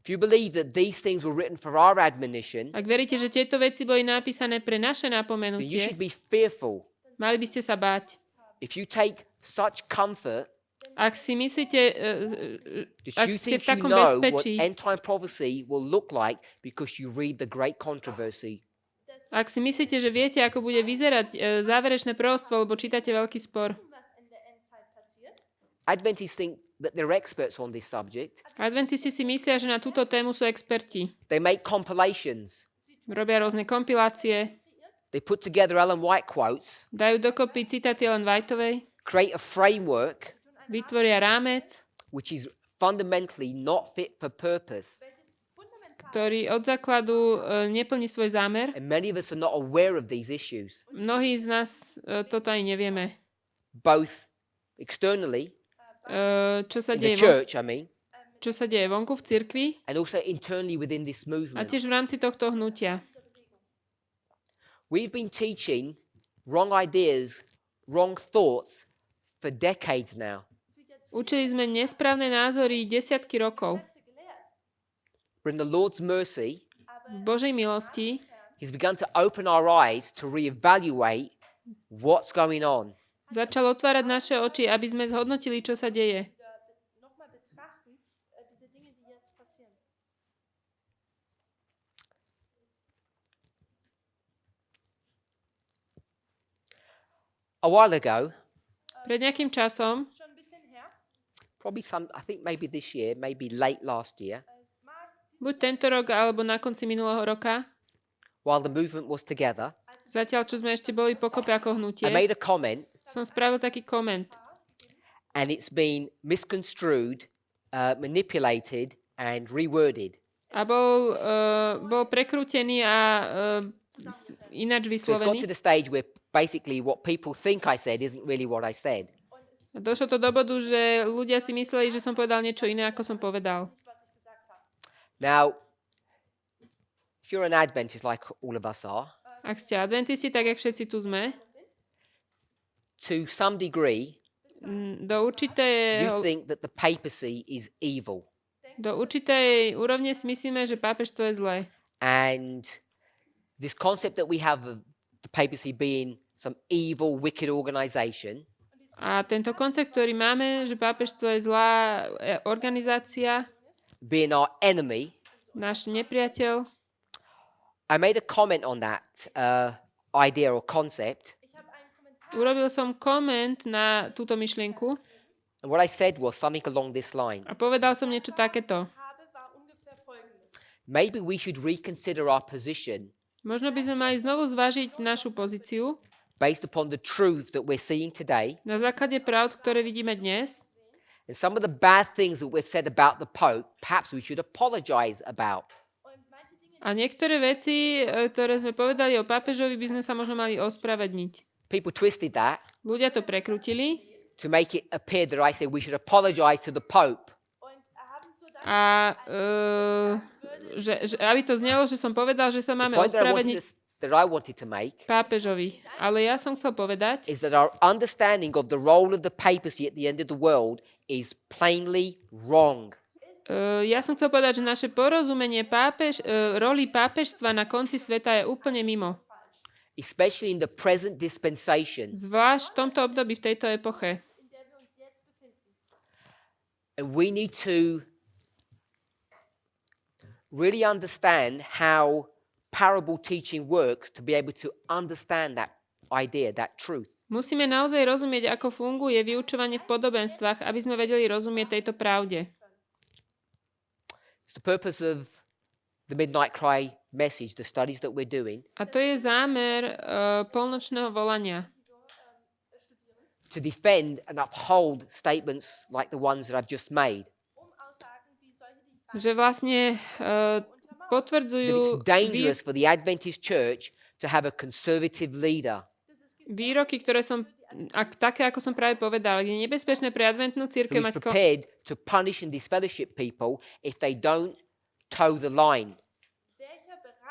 if you believe that these things were written for our admonition, ak veríte, že tieto veci boli napísané pre naše then you napomenutie, should be fearful. mali by ste sa báť. If you take such comfort Ak si myslíte, that ak you ste v think you takom know what bezpečí, end time prophecy will look like because you read the great controversy, ak si myslíte, že viete, ako bude vyzerať záverečné proroctvo, lebo čítate veľký spor. Adventists think that they're experts on this subject. Adventisti si myslia, že na túto tému sú experti. They make compilations. Robia rôzne kompilácie, They put together Ellen White quotes, dajú dokopy citáty Ellen Whiteovej, create a framework vytvoria rámec, which is fundamentally not fit for purpose. ktorý od základu neplní svoj zámer. And many of us are not aware of these issues, Mnohí z nás toto ani nevieme. both externally, Čo sa in the deje church, I mean, čo sa deje vonku v cirkvi and also internally within this a movement. tiež v rámci tohto hnutia. We've been teaching wrong ideas, wrong thoughts for decades now. Učili sme nesprávne názory desiatky rokov. But in the Lord's mercy, V Božej milosti He's begun to open our eyes to reevaluate what's going on. Začal otvárať naše oči, aby sme zhodnotili, čo sa deje. A while ago, Pred nejakým časom, probably I think maybe this year, maybe late last year, buď tento rok, alebo na konci minulého roka, while the movement was together, zatiaľ, čo sme ešte boli pokope ako hnutie, I made a comment, som spravil taký koment. and it's been misconstrued, manipulated, and reworded. A bol prekrútený a ináč So it's got vyslovený. to the stage where basically what people think I said isn't really what I said. A došlo to do bodu, že ľudia si mysleli, že som povedal niečo iné, ako som povedal. Now, if you're an Adventist like all of us are, Ak ste adventisti, tak jak všetci tu sme, to some degree, do you think that the papacy is evil. určitej úrovne si myslíme, že pápežstvo je zlé. And this concept that we have of the papacy being some evil, wicked organization, A tento koncept, ktorý máme, že pápežstvo je zlá organizácia, being our enemy, náš nepriateľ, I made a comment on that idea or concept. urobil som koment na túto myšlienku And what I said was something along this line. a povedal som niečo takéto. Maybe we should reconsider our position Možno by sme mali znovu zvážiť našu pozíciu based upon the truths that we're seeing today na základe pravd, ktoré vidíme dnes. and some of the bad things that we've said about the Pope, perhaps we should apologize about. A niektoré veci, ktoré sme povedali o pápežovi, by sme sa možno mali ospravedlniť. People twisted that Ľudia to prekrutili to make it appear that I said we should apologize to the Pope. a že aby to znelo, že som povedal, že sa máme The point ospravedlniť that I wanted to make pápežovi. Ale ja som chcel povedať, is that our understanding of the role of the papacy at the end of the world is plainly wrong. ja som chcel povedať, že naše porozumenie roli pápežstva na konci sveta je úplne mimo. Especially in the present dispensation. Zvlášť v tomto období, v tejto epoche. And we need to really understand how parable teaching works to be able to understand that idea, that truth. Musíme naozaj rozumieť, ako funguje vyučovanie v podobenstvách, aby sme vedeli rozumieť tejto pravde. It's the purpose of the Midnight Cry message, the studies that we're doing, A to je zámer polnočného volania. to defend and uphold statements like the ones that I've just made. Že vlastne That potvrdzujú it's dangerous for the Adventist church to have a conservative leader. výroky, ktoré som, také ako som práve povedal. Je nebezpečné pre adventnú Who cirkev is mať prepared to punish and disfellowship people if they don't toe the line.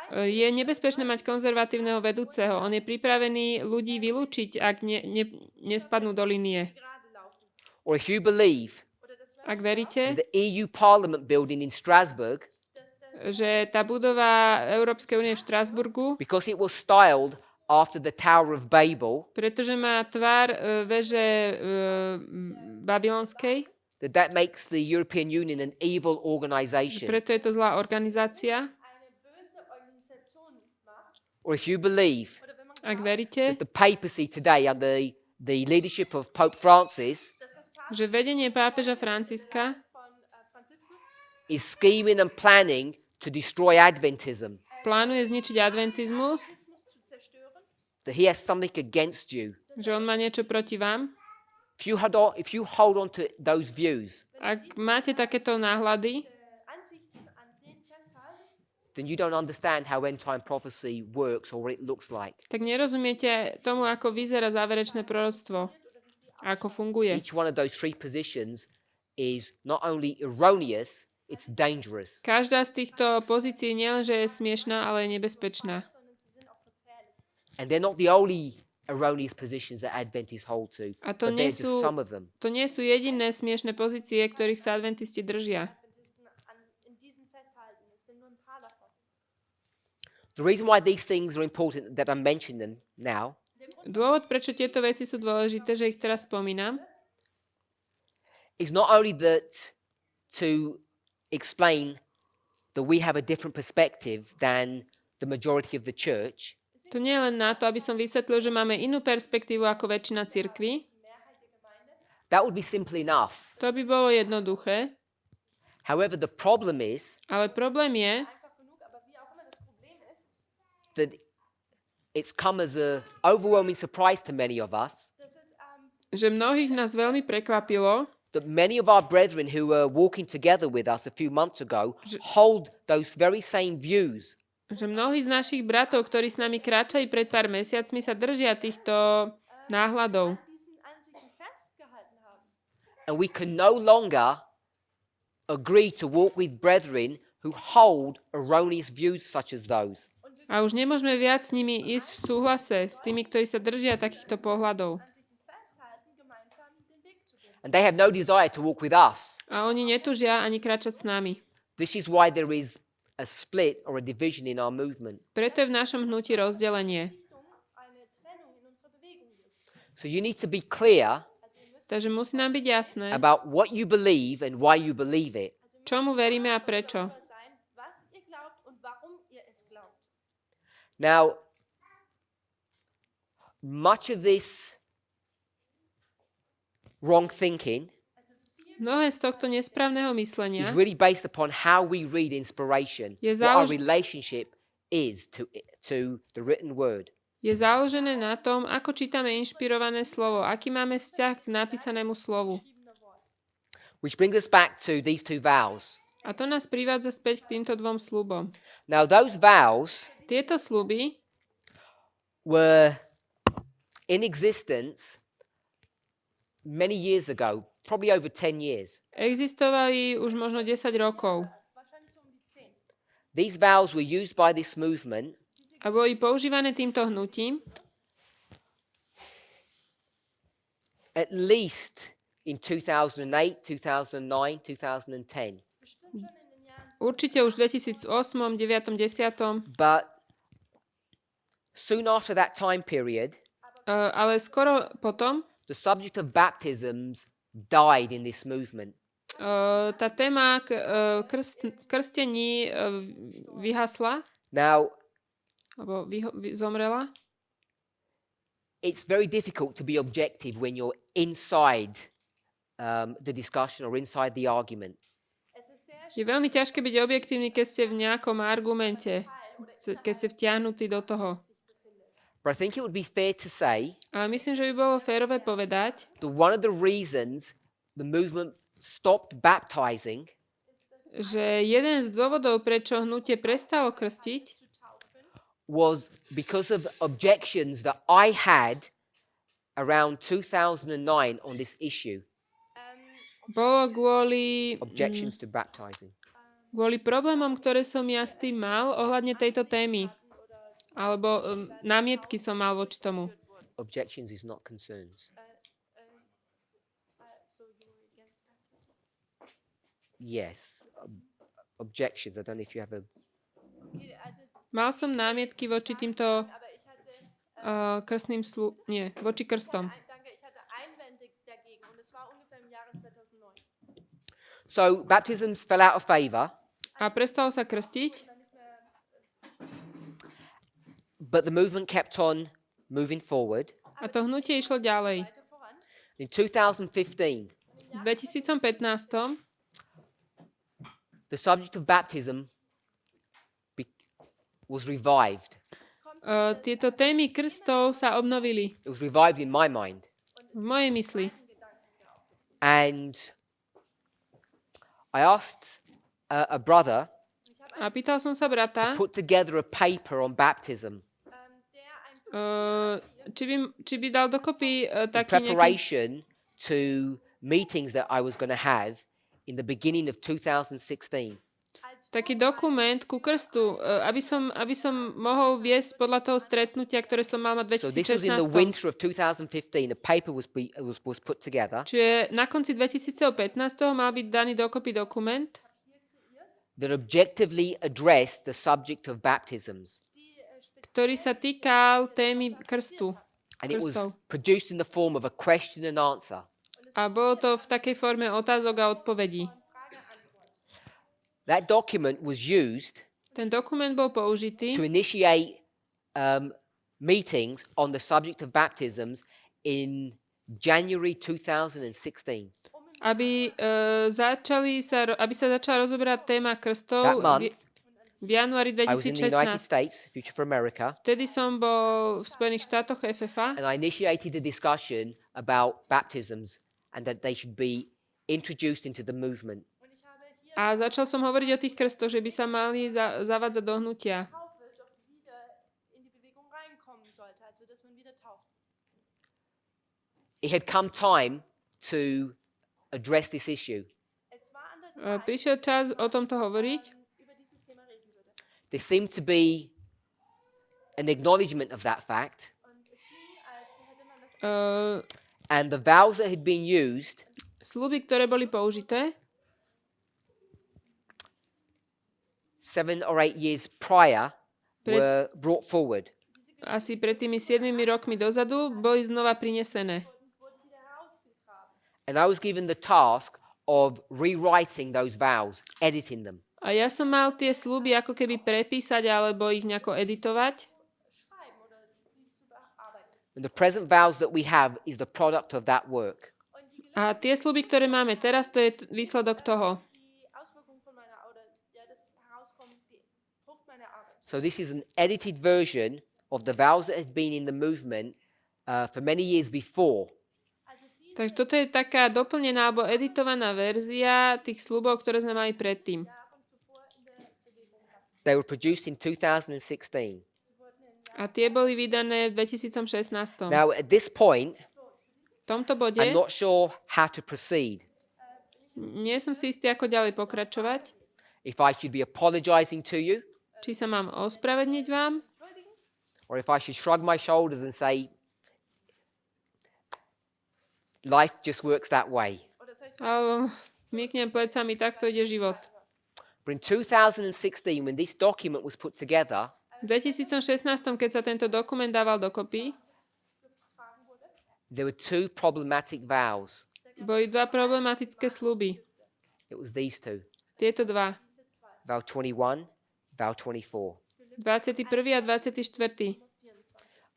Je nebezpečné mať konzervatívneho vedúceho. On je pripravený ľudí vylúčiť, ak nespadnú do linie. Or if you believe Ak veríte, the EU Parliament building in Strasbourg, že tá budova Európskej únie v Štrasburgu, because it was styled after the Tower of Babel, pretože má tvár veže babylonskej, that makes the European Union an evil organization. preto je to zlá organizácia. Or if you believe Ak veríte, that the papacy today under the leadership of Pope Francis že vedenie pápeža Franciska is scheming and planning to destroy Adventism, plánuje zničiť adventizmus, that he has something against you. že on má niečo proti vám. If you hold on to those views, Ak máte takéto náhľady, then you don't understand how end time prophecy works or what it looks like. tak nerozumiete tomu, ako vyzerá záverečné proroctvo, ako funguje. Each one of those three positions is not only erroneous, it's dangerous. Každá z týchto pozícií nielenže je smiešná, ale je nebezpečná. And they're not the only erroneous positions that Adventists hold to, A to but nie they're just sú, some of them. to nie sú jediné smiešné pozície, ktorých sa adventisti držia. The reason why these things are important that I mention them now Dôvod, prečo tieto veci sú dôležité, že ich teraz spomínam, is not only that to explain that we have a different perspective than the majority of the church, to nie je len na to, aby som vysvetlil, že máme inú perspektívu ako väčšina cirkví. that would be simple enough. To by bolo jednoduché, However, the problem is ale problém je, that it's come as an overwhelming surprise to many of us že mnohých nás veľmi prekvapilo, that many of our brethren who were walking together with us a few months ago hold those very same views. že mnohí z našich bratov, ktorí s nami kráčali pred pár mesiacmi, sa držia týchto náhľadov. And we can no longer agree to walk with brethren who hold erroneous views such as those. A už nemôžeme viac s nimi ísť v súhlase s tými, ktorí sa držia takýchto pohľadov. And they have no desire to walk with us. A oni netúžia ani kráčať s nami. This is why there is a split or a division in our movement. Preto je v našom hnutí rozdelenie. So you need to be clear Takže musí nám byť jasné, about what you believe and why you believe it. čomu veríme a prečo. Now, much of this wrong thinking Mnohé z tohto nesprávneho is myslenia really based upon how we read inspiration, Je what our zálež- relationship is to the written word. je založené na tom, ako čítame inšpirované slovo, aký máme vzťah k napísanému slovu. Which brings us back to these two vows. A to nás privádza späť k týmto dvom sľubom. Now, those vows Tieto sľuby were in existence many years ago, probably over 10 years. existovali už možno 10 rokov These vows were used by this movement a boli používané týmto hnutím at least in 2008, 2009, 2010. určite už v 2008, 9, 10, But soon after that time period, ale skoro potom the subject of baptisms died in this movement. tá téma krstení vyhasla Now, alebo zomrela. it's very difficult to be objective when you're inside the discussion or inside the argument. Je veľmi ťažké byť objektívny, keď ste v nejakom argumente, keď ste vtiahnutí do toho. But I think it would be fair to say Ale myslím, že by bolo férové povedať, that one of the reasons the movement stopped baptizing že jeden z dôvodov, prečo hnutie prestalo krstiť, was because of objections that I had around 2009 on this issue. bolo Objections to baptizing. kvôli problémom, ktoré som ja s tým mal ohľadne tejto témy. Alebo námietky som mal voči tomu. Objections is not concerns. Yes. Objections. I don't know if you have a... Mal som námietky voči týmto krstným voči krstom. So baptisms fell out of favor, A prestalo sa krstiť, but the movement kept on moving forward. a to hnutie išlo ďalej. In 2015, V 2015 the subject of baptism was revived. Tieto témy krstov sa obnovili It was revived in my mind. v mojej mysli. And I asked a brother A pýtal som sa brata, to put together a paper on baptism či by dal dokopy in taký nejaký, preparation to meetings that I was going to have in the beginning of 2016. taký dokument ku krstu, aby som mohol viesť podľa toho stretnutia, ktoré som mal mať So this was in the 2016. winter of 2015. A paper was put together Čiže na konci 2015 mal byť daný dokopy dokument, that objectively addressed the subject of baptisms. ktorý sa týkal témy krstu. And it was krstov. produced in the form of a question and answer. A bolo to v takej forme otázok a odpovedí. That document was used Ten dokument bol použitý, to initiate meetings on the subject of baptisms in January 2016. aby sa začala rozoberať téma That krstov month, v januári I was in the United 2016. States, Future for America, Vtedy som bol v Spojených štátoch FFA and I initiated a discussion about baptisms and that they should be introduced into the movement. a začal som hovoriť o tých krstoch, že by sa mali zavádzať do hnutia. Taufe doch wieder in die Bewegung reinkommen sollte, also dass man wieder tauft. It had come time to address this issue. Es war an der Zeit, Prišiel čas o tomto hovoriť. über dieses Thema reden würde. There seemed to be an acknowledgement of that fact, Und es schien, als hätte man das and the vows that had been used Sľuby, ktoré boli použité 7 or 8 years prior were brought forward. asi pred tými 7 rokmi dozadu, boli znova prinesené. wurden wieder herausgegraben. And I was given the task of rewriting those vows, editing them. A ja som mal tie sľuby ako keby prepísať alebo ich nejako editovať. Schreiben oder sie zu bearbeiten. And the present vows that we have is the product of that work. Und die, A tie sľuby, ktoré máme teraz, to je výsledok toho. die Auswirkung von meiner, oder ja, das herauskommt, die Frucht meiner Arbeit. So this is an edited version of the vows that had been in the movement for many years before. Also die Takže toto je taká doplnená alebo editovaná verzia tých sľubov, ktoré sme mali predtým. Jahren zuvor in der Bewegung hatten. They were produced in 2016. Sie wurden in A tie boli vydané v 2016. Now, at this point, V tomto bode I'm not sure how to proceed. nie som si istý, ako ďalej pokračovať. If I should be apologizing to you, Či sa mám ospravedlniť vám, or if I should shrug my shoulders and say, life just works that way. oder soll ich alebo smyknem plecami, takto ide život. But in 2016, when this document was put together, V 2016, keď sa tento dokument dával dokopy, there were two problematic vows. boli dva problematické sľuby. It was these two, Tieto dva. vow 21, vow 24. 21. a 24.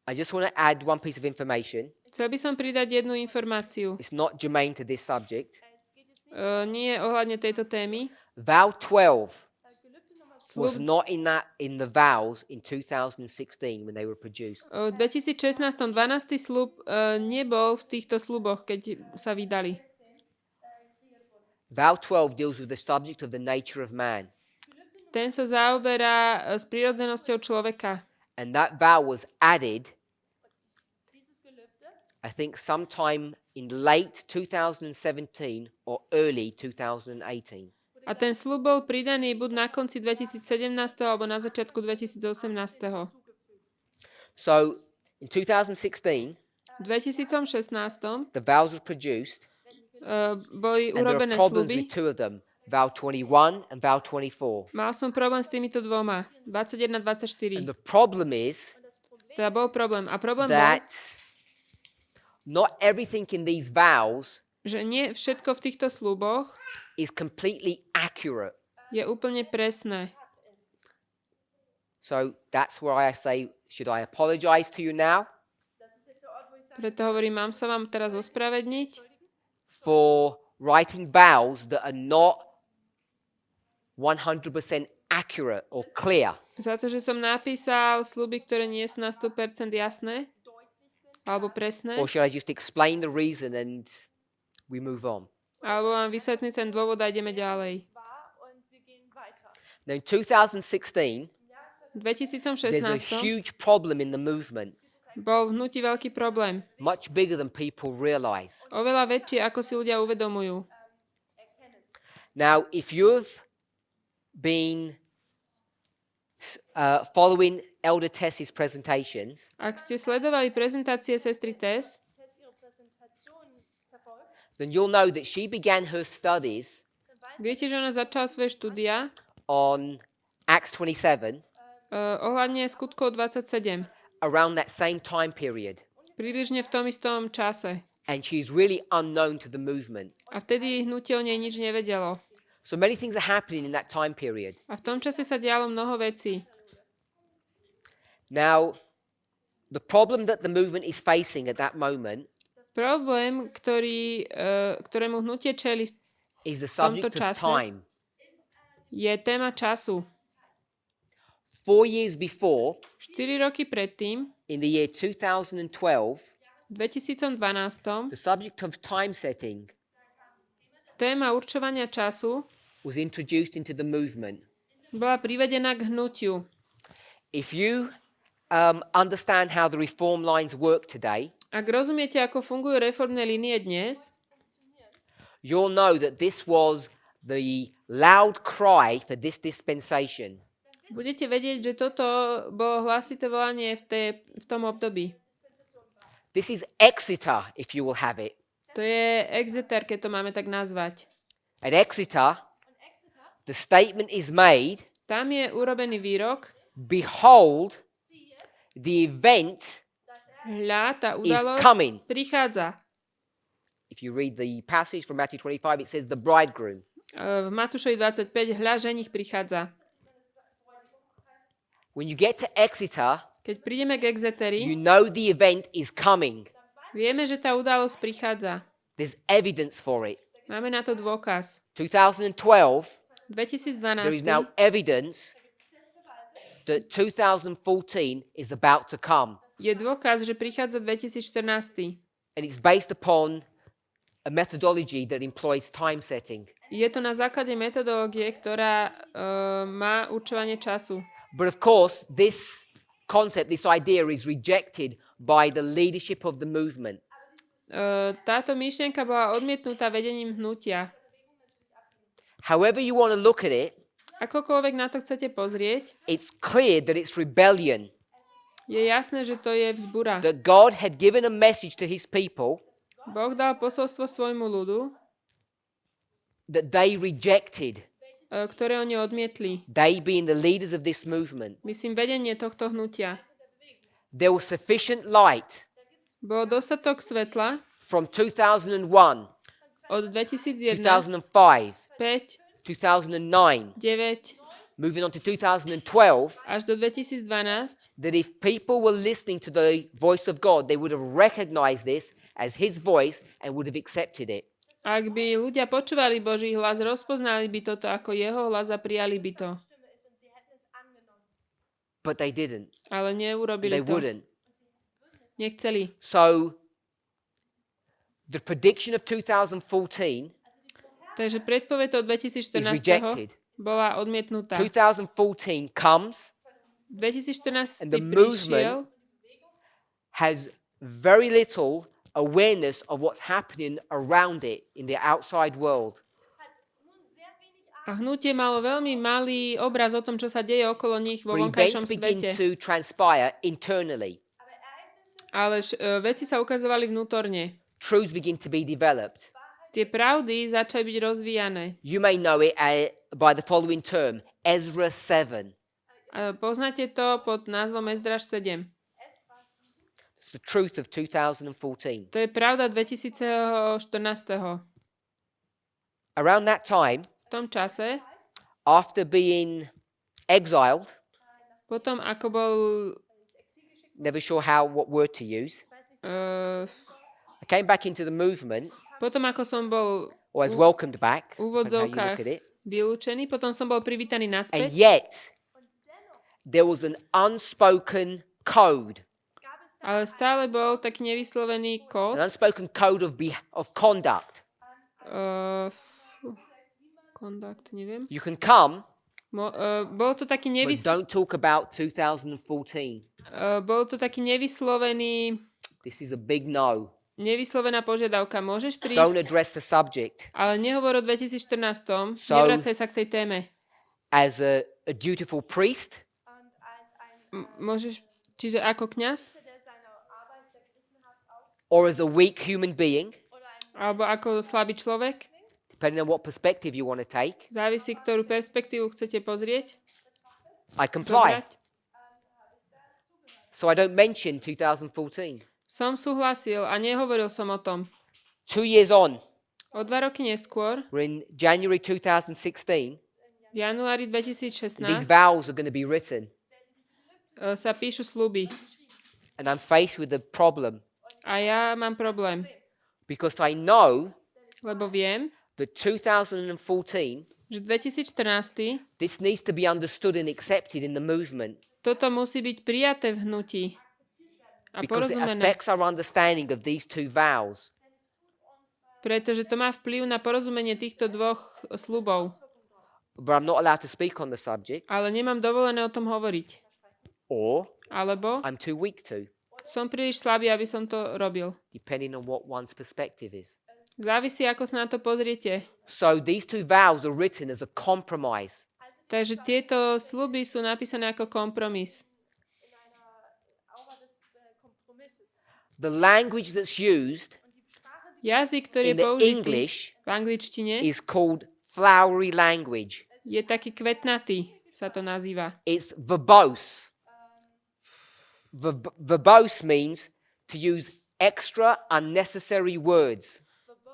I just want to add one piece of information. Chcel by som pridať jednu informáciu. It's not germane to this subject. Nie ohľadne tejto témy. Vow 12 was Sľub not in the vows in 2016 when they were produced. v 2016. 12. sľub nebol v týchto sľuboch, keď sa vydali. Vow 12 deals with the subject of the nature of man. Ten sa zaoberá s prírodzenosťou človeka. And that vow was added, dieses Gelübde I think, sometime in late 2017 or early 2018. A ten sľub bol pridaný buď na konci 2017. alebo na začiatku 2018. So in 2016, V 2016. the vows were produced, Boli and there are urobené problems sľuby. with two of them, vow 21 and vow 24. Mal som problém s týmito dvoma. 21, 24. And the problem is Teda bol problém. A problém bol, that not everything in these vows že nie všetko v týchto sľuboch is completely accurate. je úplne presné. So that's where I say, should I apologize to you now Preto hovorím, mám sa vám teraz ospravedniť for writing vows that are not 100% accurate or clear? za to, že som napísal sľuby, ktoré nie sú na 100% jasné alebo presné. Or should I just explain the reason and we move on? Alebo vám vysvetlím ten dôvod a ideme ďalej. war und wir gehen weiter. Now in 2016, V there's a 2016 huge problem in the movement, bol v hnutí veľký problém. much bigger than people realize. Oveľa väčší, ako si ľudia uvedomujú. Now, if you've been following Elder Tess's presentations, Ak ste sledovali prezentácie sestry Tess, Tess ihre Präsentation verfolgt, then you'll know that she began her studies viete, že ona začala svoje štúdia on Acts 27 ohľadne skutkov 27. around that same time period. Približne v tom istom čase. And she is really unknown to the movement. A vtedy hnutie o nej nič nevedelo. So many things are happening in that time period. A v tom čase sa dialo mnoho vecí. Now, the problem that the movement is facing at that moment Problém, ktorému hnutie čeli is the v tomto subject of čase, time. je téma času. 4 years before, 4 roky predtým, in the year 2012, v 2012, the subject of time setting téma určovania času was introduced into the movement. bola privedená k hnutiu. If you understand how the reform lines work today, Ak rozumiete, ako fungujú reformné línie dnes, you'll know that this was the loud cry for this dispensation. budete vedieť, že toto bolo hlasité volanie v tom období. This is Exeter, if you will have it. To je Exeter, keď to máme tak nazvať. At Exeter, the statement is made, Tam je urobený výrok, behold, the event hľa, tá is udalosť coming. prichádza. If you read the passage from Matthew 25, it says the bridegroom. V Matúšovi 25, hľa, ženich prichádza. When you get to Exeter, Keď prídeme k Exeteri, you know the event is coming. vieme, že tá udalosť prichádza. There's evidence for it. Máme na to dôkaz. 2012, there is 2012 now evidence that 2014 is about to come. je dôkaz, že prichádza 2014. And it's based upon a methodology that employs time setting. Je to na základe metodológie, ktorá má určovanie času. But of course, this concept, this idea is rejected by the leadership of the movement. Táto myšlienka bola odmietnutá vedením hnutia. However you want to look at it, Akokoľvek na to chcete pozrieť, it's clear that it's rebellion. je jasné, že to je vzbura. That God had given a message to his people Boh dal posolstvo svojmu ľudu, that they rejected. ktoré oni odmietli. They being the leaders of this movement. Myslím, vedenie tohto hnutia. There was sufficient light Bolo dostatok svetla from 2001, od 2001, 2005, 5, 2009, 9 moving on to 2012, až do 2012, that if people were listening to the voice of God, they would have recognized this as his voice and would have accepted it. ak by ľudia počúvali Boží hlas, rozpoznali by toto ako jeho hlas a prijali by to. But they didn't. Ale neurobili They to. wouldn't. Nechceli. So the prediction of 2014 Takže predpoveď od is 2014 rejected. bola odmietnutá. 2014 comes 2014 and the prišiel has very little awareness of what's happening around it in the outside world. a hnutie malo veľmi malý obraz o tom, čo sa deje okolo nich vo But vonkajšom events begin svete. to transpire internally. Ale veci sa ukazovali vnútorne. Truths begin to be developed. Tie pravdy začali byť rozvíjané. You may know it by the following term, Ezra 7. Poznáte to pod názvom Ezdraž 7. It's the truth of 2014. To je pravda 2014. Around that time, V tom čase, after being exiled, potom ako bol never sure what word to use, I came back into the movement, potom ako som bol or was welcomed back, v depending how you look úvodzovkách at it, vylúčený, potom som bol privítaný and naspäť. yet there was an unspoken code, Ale stále bol tak nevyslovený an kód. unspoken code of conduct. Conduct, neviem. You can come, Bol to taký but don't talk about 2014. bol to taký nevyslovený, This is a big no. nevyslovená požiadavka. Môžeš Don't prísť, address the subject ale nehovor o 2014. So- Nevracaj sa k tej téme. as a dutiful priest, Môžeš, čiže ako kňaz, or as a weak human being, alebo ako slabý človek. depending on what perspective you want to take. Závisí, ktorú perspektívu chcete pozrieť. I comply. Zobrať. So I don't mention 2014. Som súhlasil a nehovoril som o tom. 2 years on, O 2 roky neskôr, we're in January 2016, v januári these 2016, vows are going to be written. sa píšu sľuby. And I'm faced with a problem A ja mám problém, because I know lebo viem, that 2014, že 2014 this needs to be understood and accepted in the movement toto musí byť prijaté v hnutí a because it porozumené, affects our understanding of these two vows. pretože to má vplyv na porozumenie týchto dvoch sľubov. But I'm not allowed to speak on the subject, Ale nemám dovolené o tom hovoriť. or Alebo I'm too weak to, som príliš slabý, aby som to robil. depending on what one's perspective is. Závisí, ako sa na to pozriete. So these two vows are written as a compromise. Takže tieto sľuby sú napísané ako kompromis. in einer Aura des Kompromisses. The language that's used Jazyk, ktorý in je the použitý English v angličtine, is called flowery language. je taký kvetnatý, sa to nazýva. It's verbose. Verbose means to use extra unnecessary words.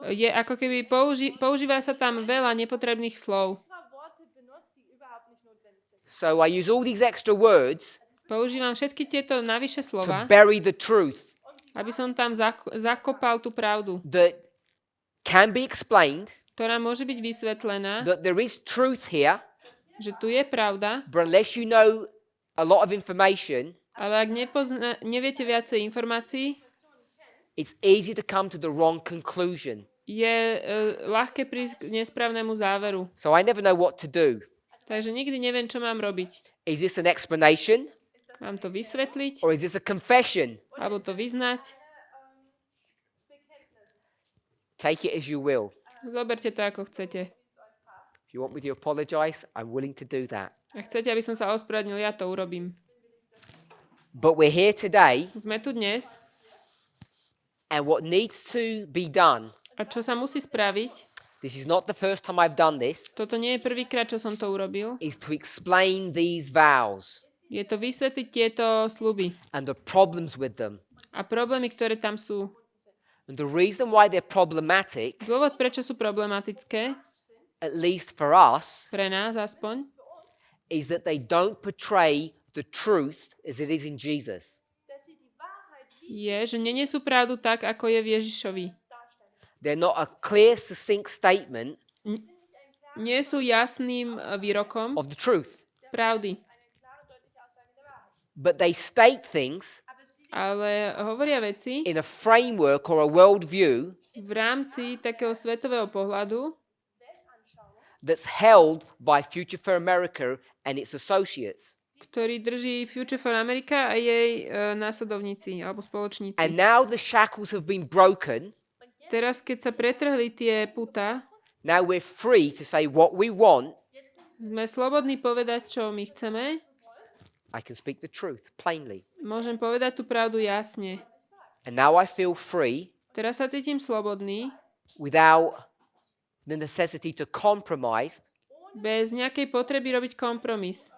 Je ako keby používa sa tam veľa nepotrebných slov. Extra Worte benutzt, die überhaupt nicht notwendig sind. So I use all these extra words Používam všetky tieto navyše to slova, bury the truth aby som tam zakopal tú pravdu, that can be explained, ktorá môže byť vysvetlená, that there is truth here, že tu je pravda, but unless you know a lot of information, ale ak neviete viacej informácií, it's easy to come to the wrong conclusion. je ľahké prísť k nesprávnemu záveru. So I never know what to do. Takže nikdy neviem, čo mám robiť. Is this an explanation Mám to vysvetliť, or is this a confession? alebo to vyznať. Take it as you will. Zoberte to, ako chcete. If you want me to apologize, I'm willing to do that. Ak chcete, aby som sa ospravedlnil, ja to urobím. But we're here today, Sme tu dnes and what needs to be done, a čo sa musí spraviť, this is not the first time I've done this, toto nie je prvýkrát, čo som to urobil, is to explain these vows je to vysvetliť tieto sľuby and the problems with them. a problémy, ktoré tam sú. And the reason why they're problematic, Dôvod, prečo sú problematické, at least for us, pre nás aspoň, is that they don't portray the truth as it is in Jesus. Dass sie die Wahrheit je, že nenesú pravdu tak, ako je v Ježišovi. They're not a clear, succinct statement Nie sú jasným výrokom of the truth, pravdy, eine klare, deutliche Aussage der Wahrheit. but they state things ale hovoria veci in a framework or a worldview v rámci takého svetového pohľadu, that's held by Future for America and its associates. ktorý drží Future for America a jej následovníci alebo spoločníci. And now the shackles have been broken. Teraz, keď sa pretrhli tie puta, Now we're free to say what we want. sme slobodní povedať, čo my chceme. I can speak the truth plainly. Môžem povedať tú pravdu jasne. And now I feel free Teraz sa cítim slobodný, without the necessity to compromise bez nejakej potreby robiť kompromis.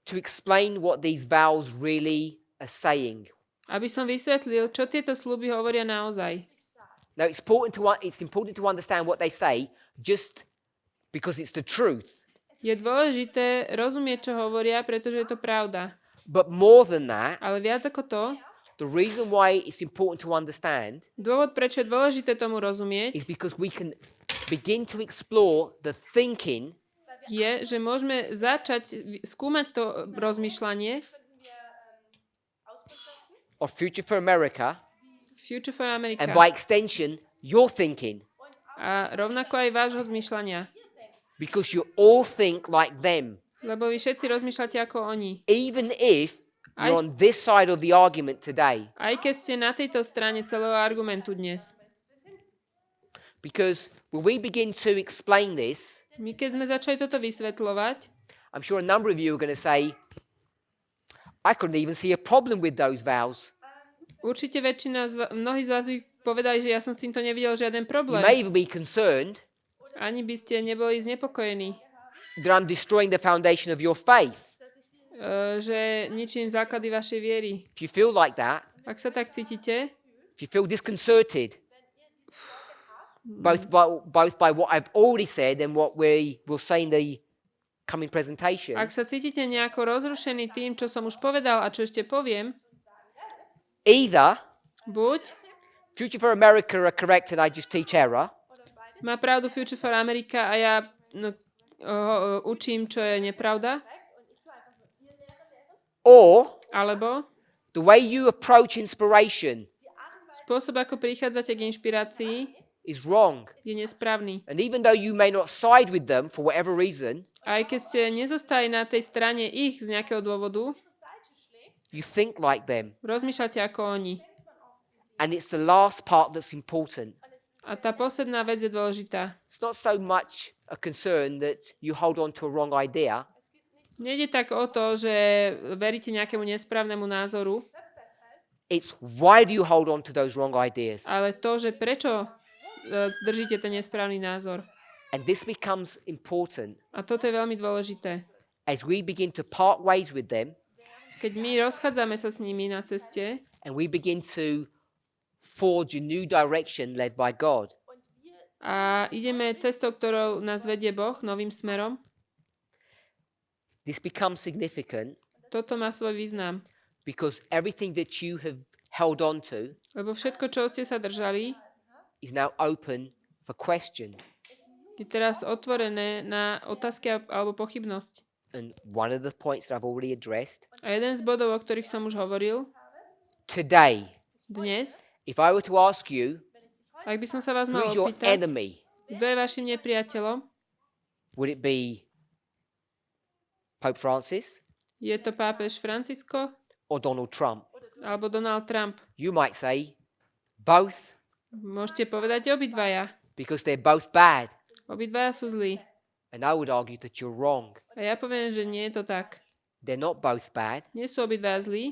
to explain what these vows really are saying. Aby som vysvetlil, čo tieto sľuby hovoria naozaj. Now it's important to understand what they say just because it's the truth. Je dôležité rozumieť, čo hovoria, pretože je to pravda. But more than that, Ale viac ako to, the reason why it's important to understand dôvod, prečo je dôležité tomu rozumieť, is because we can begin to explore the thinking je, že môžeme začať skúmať to rozmýšľanie of Future for America Future for America and by extension your thinking, a rovnako aj vášho zmýšľania. because you all think like them, Lebo vy všetci rozmýšľate ako oni. even if you're on this side of the argument today. Aj keď ste na tejto strane celého argumentu dnes. Because when we begin to explain this, My keď sme začali toto vysvetľovať, I'm sure a number of you are going to say, I couldn't even see a problem with those vows. určite mnohí z vás by povedali, že ja som s týmto nevidel žiaden You problém. may even be concerned Ani by ste neboli znepokojení, that I'm destroying the foundation of your faith. že ničím základy vašej viery. if you feel like that, Ak sa tak cítite, if you feel disconcerted, both by what I've already said and what we will say in the coming presentation, ak sa cítite nejako rozrušený tým, čo som už povedal a čo ešte poviem, either buď Future for America are correct and I just teach error, má pravdu Future for America a ja učím, čo je nepravda, or alebo the way you approach inspiration spôsob, ako prichádzate k inšpirácii, is wrong. je nesprávny. And even though you may not side with them for whatever reason, Aj keď ste nezostali na tej strane ich z nejakého dôvodu, you think like them. rozmýšľate ako oni. And it's the last part that's important. A tá posledná vec je dôležitá. It's not so much a concern that you hold on to a wrong idea. Nejde tak o to, že veríte nejakému nesprávnemu názoru, It's why do you hold on to those wrong ideas? ale to, že prečo držíte ten nesprávny názor. And this becomes important A toto je veľmi dôležité. as we begin to part ways with them Keď my rozchádzame sa s nimi na ceste and we begin to forge a new direction led by God. a ideme cestou, ktorou nás vedie Boh, novým smerom, This becomes significant toto má svoj význam. because everything that you have held on to Lebo všetko, čo ste sa držali, is now open for question. je teraz otvorené na otázky alebo pochybnosť. And one of the points that I've already addressed A jeden z bodov, o ktorých som už hovoril, today, dnes, if I were to ask you, ak by som sa vás who mal is your opýtať, enemy? kto je vašim nepriateľom, Would it be Pope Francis je to pápež Francisco or Donald Trump? alebo Donald Trump. You might say both Môžete povedať obidvaja. because they're both bad. Obidvaja sú zlí. And I would argue that you're wrong. A ja poviem, že nie je to tak. They're not both bad. Nie sú obidvaja zlí.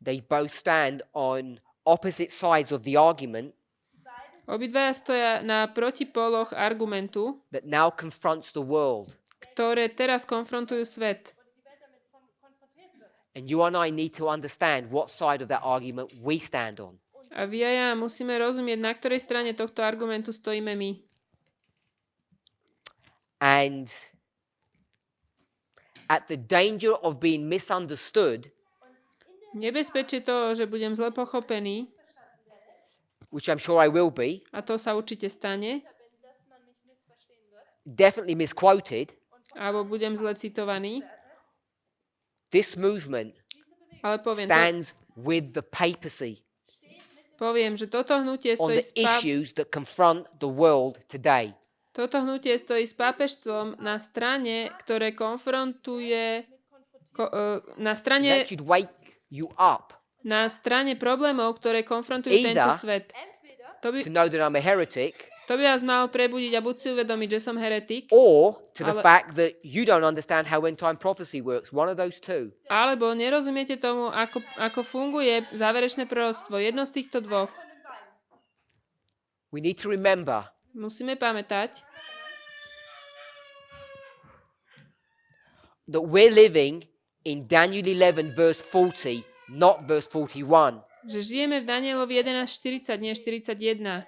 They both stand on opposite sides of the argument Obidvaja stoja na protipóloch argumentu, that now confronts the world. ktoré teraz konfrontujú svet. And you and I need to understand what side of that argument we stand on. A vy a ja musíme rozumieť, na ktorej strane tohto argumentu stojíme my. And at the danger of being misunderstood, Nebezpečie toho, že budem zle pochopený, which I'm sure I will be, a to sa určite stane, definitely misquoted, alebo budem zle citovaný, this movement ale poviem, stands with the papacy že toto hnutie on stojí the issues that confront the world today. Toto hnutie stojí s pápežstvom na strane, ktoré konfrontuje na strane That should wake you up problémov, ktoré konfrontujú tento svet. To to know that I'm a heretic, by vás malo prebudiť a buď si uvedomiť, že som heretik, or to the Ale- fact that you don't understand how end-time prophecy works. One of those two. alebo nerozumiete tomu, ako funguje záverečné proroctvo. Jedno z týchto dvoch. We need to remember Musíme pamätať, that we're living in Daniel 11 verse 40, not verse 41. že žijeme v Danielovi 11.40, nie 41.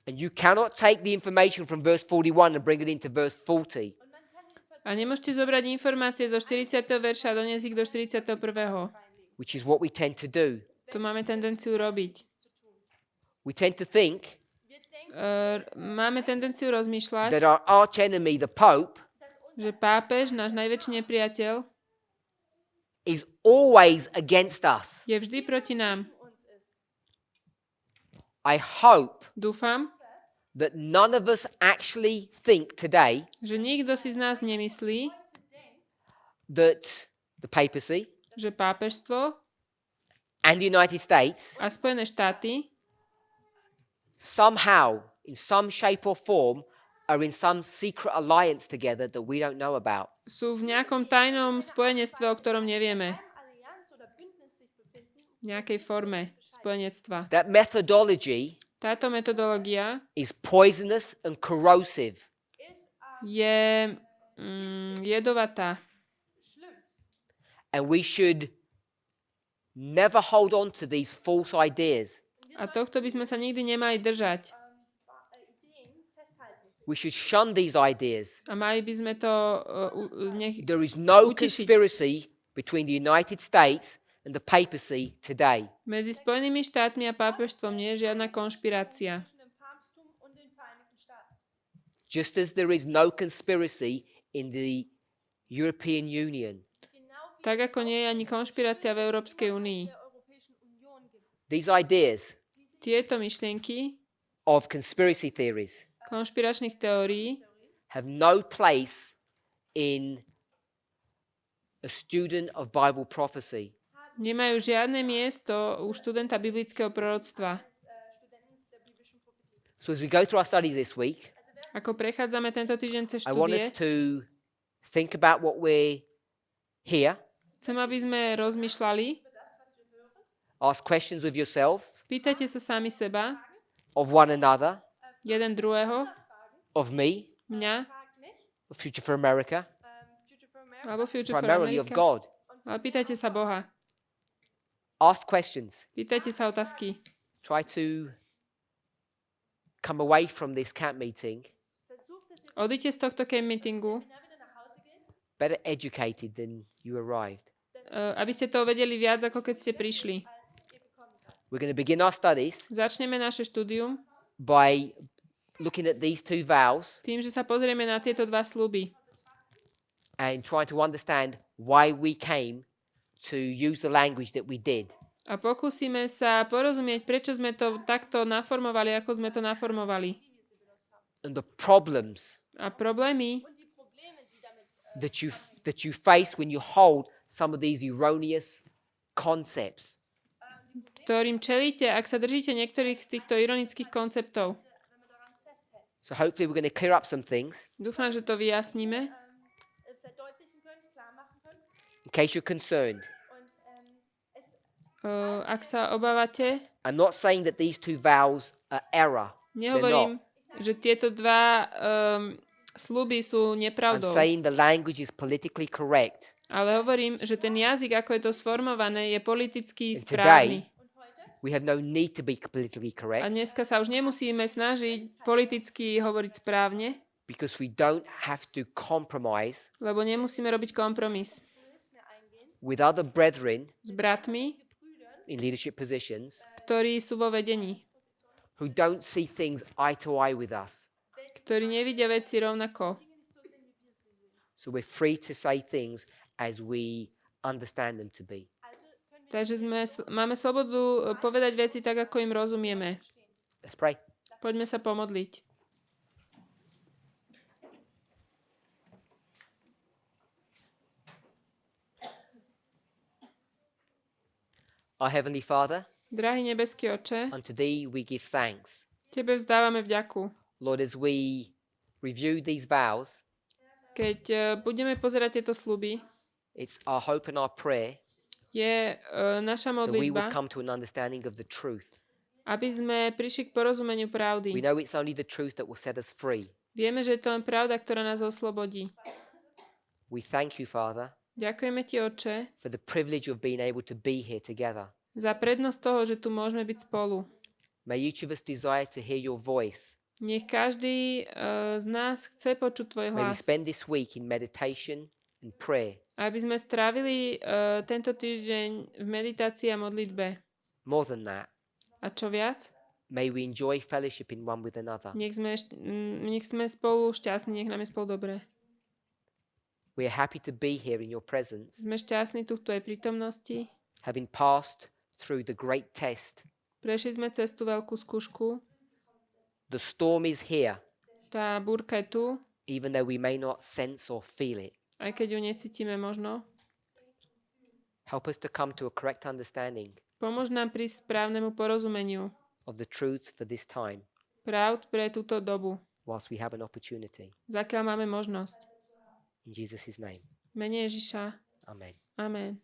And you cannot take the information from verse 41 and bring it into verse 40. A nemôžete zobrať informácie zo 40. verša a doniesť ich do 41. Which is what we tend to do. To máme tendenciu robiť. We tend to think Máme tendenciu rozmýšľať, that our arch enemy, the Pope, že pápež, náš najväčší nepriateľ, is always against us. je vždy proti nám. I hope Dúfam, that none of us actually think today že nikto si z nás nemyslí, that the papacy že pápežstvo and the United States a Spojené štáty somehow, in some shape or form, are in some secret alliance together that we don't know about. sú v nejakom tajnom spojenectve, o ktorom nevieme. V nejakej forme spojenectva. That methodology Táto metodológia is poisonous and corrosive. je jedovatá And we should never hold on to these false ideas. A tohto by sme sa nikdy nemali držať. Ideen festhalten. We should shun these ideas. A mali by sme to There is no utišiť. conspiracy between the United States and the papacy today. Medzi Spojenými štátmi a pápežstvom nie je žiadna konšpirácia. Zwischen dem Papsttum und den Vereinigten Staaten. Just as there is no conspiracy in the European Union. Genau wie Tak ako nie je ani konšpirácia v Európskej únii. der Europäischen Union gibt. These ideas Tieto myšlienky of conspiracy theories konšpiračných teórií have no place in a student of Bible prophecy. nemajú žiadne miesto u študenta biblického proroctva. Studenten der biblischen Prophetie. So as we go through our studies this week, Ako prechádzame tento týždeň cez I want štúdie, us to think about what we hear, chcem, aby sme rozmýšľali, ask questions of yourself, pýtajte sa sami seba, of one another, jeden druhého, of me, mňa, Fragt mich, of Future for America, Future for America, alebo Future for primarily of America. God. Ale pýtajte sa Boha. Ask questions. Pýtajte sa otázky. Try to come away from this camp meeting versucht es jetzt, Odíďte z tohto camp meetingu, wenn wieder nach Hause geht, better educated than you arrived. aby ste to vedeli viac, ako keď ste prišli. als ihr gekommen seid. We're going to begin our studies Začneme naše štúdium by looking at these two vows tým, že sa pozrieme na tieto dva sľuby and trying to understand why we came to use the language that we did. a pokúsime sa porozumieť, prečo sme to takto naformovali, ako sme to naformovali. And the problems A problémy, Und die Probleme, die damit that you face when you hold some of these erroneous concepts. ktorým čelíte, ak sa držíte niektorých z týchto ironických konceptov. wenn man daran festhält, So hopefully we're going to clear up some things Dúfam, že to vyjasníme. verdeutlichen können, klar machen können. in case you're concerned. Und es Ak sa obávate, I'm not saying that these two vows are error. They're nehovorím, not. že tieto dva sľuby sú I'm nepravdou. saying the language is politically correct. Ale hovorím, že ten jazyk, ako je to sformované, je politicky And správny. today, we have no need to be politically A correct dneska sa už nemusíme snažiť politicky hovoriť správne, because we don't have to compromise lebo nemusíme robiť kompromis with other brethren s bratmi, in leadership positions ktorí sú vo vedení, who don't see things eye to eye with us. ktorí nevidia veci rovnako. So we're free to say things as we understand them to be. Takže máme slobodu povedať veci tak, ako im rozumieme. Let's pray. Poďme sa pomodliť. Our Heavenly Father, Drahý nebeský Oče, unto Thee we give thanks. Tebe vzdávame vďaku. Lord, as we review these vows, Keď budeme pozerať tieto sľuby, it's our hope and our prayer je naša that we modlitba, would come to an understanding of the truth. aby sme prišli k porozumeniu We pravdy. know it's only the truth that will set us free. Vieme, že je to len pravda, ktorá nás oslobodí. We thank you, Father, Ďakujeme Ti, Oče, for the privilege of being able to be here together. za prednosť toho, že tu môžeme byť spolu. May each of us desire to hear your voice. Nech každý z nás chce počuť Tvoj May we hlas. spend this week in meditation and prayer. Aby sme strávili tento týždeň v meditácii a modlitbe. More than that, A čo viac? may we enjoy fellowshipping one with another. Nech sme spolu šťastní, nech nám je spolu dobre. We are happy to be here in your presence, Sme šťastní tu v Tvojej prítomnosti. having passed through the great test. Prešli sme cez tú veľkú skúšku. The storm is here, Tá búrka je tu, even though we may not sense or feel it. aj keď ju necítime možno. Help us to come to a correct understanding Pomôž nám prísť správnemu porozumeniu. of the truths for this time, Pravd pre túto dobu. whilst we have an opportunity. Zakiaľ máme možnosť. In Jesus' name, V mene Ježiša. amen. Amen.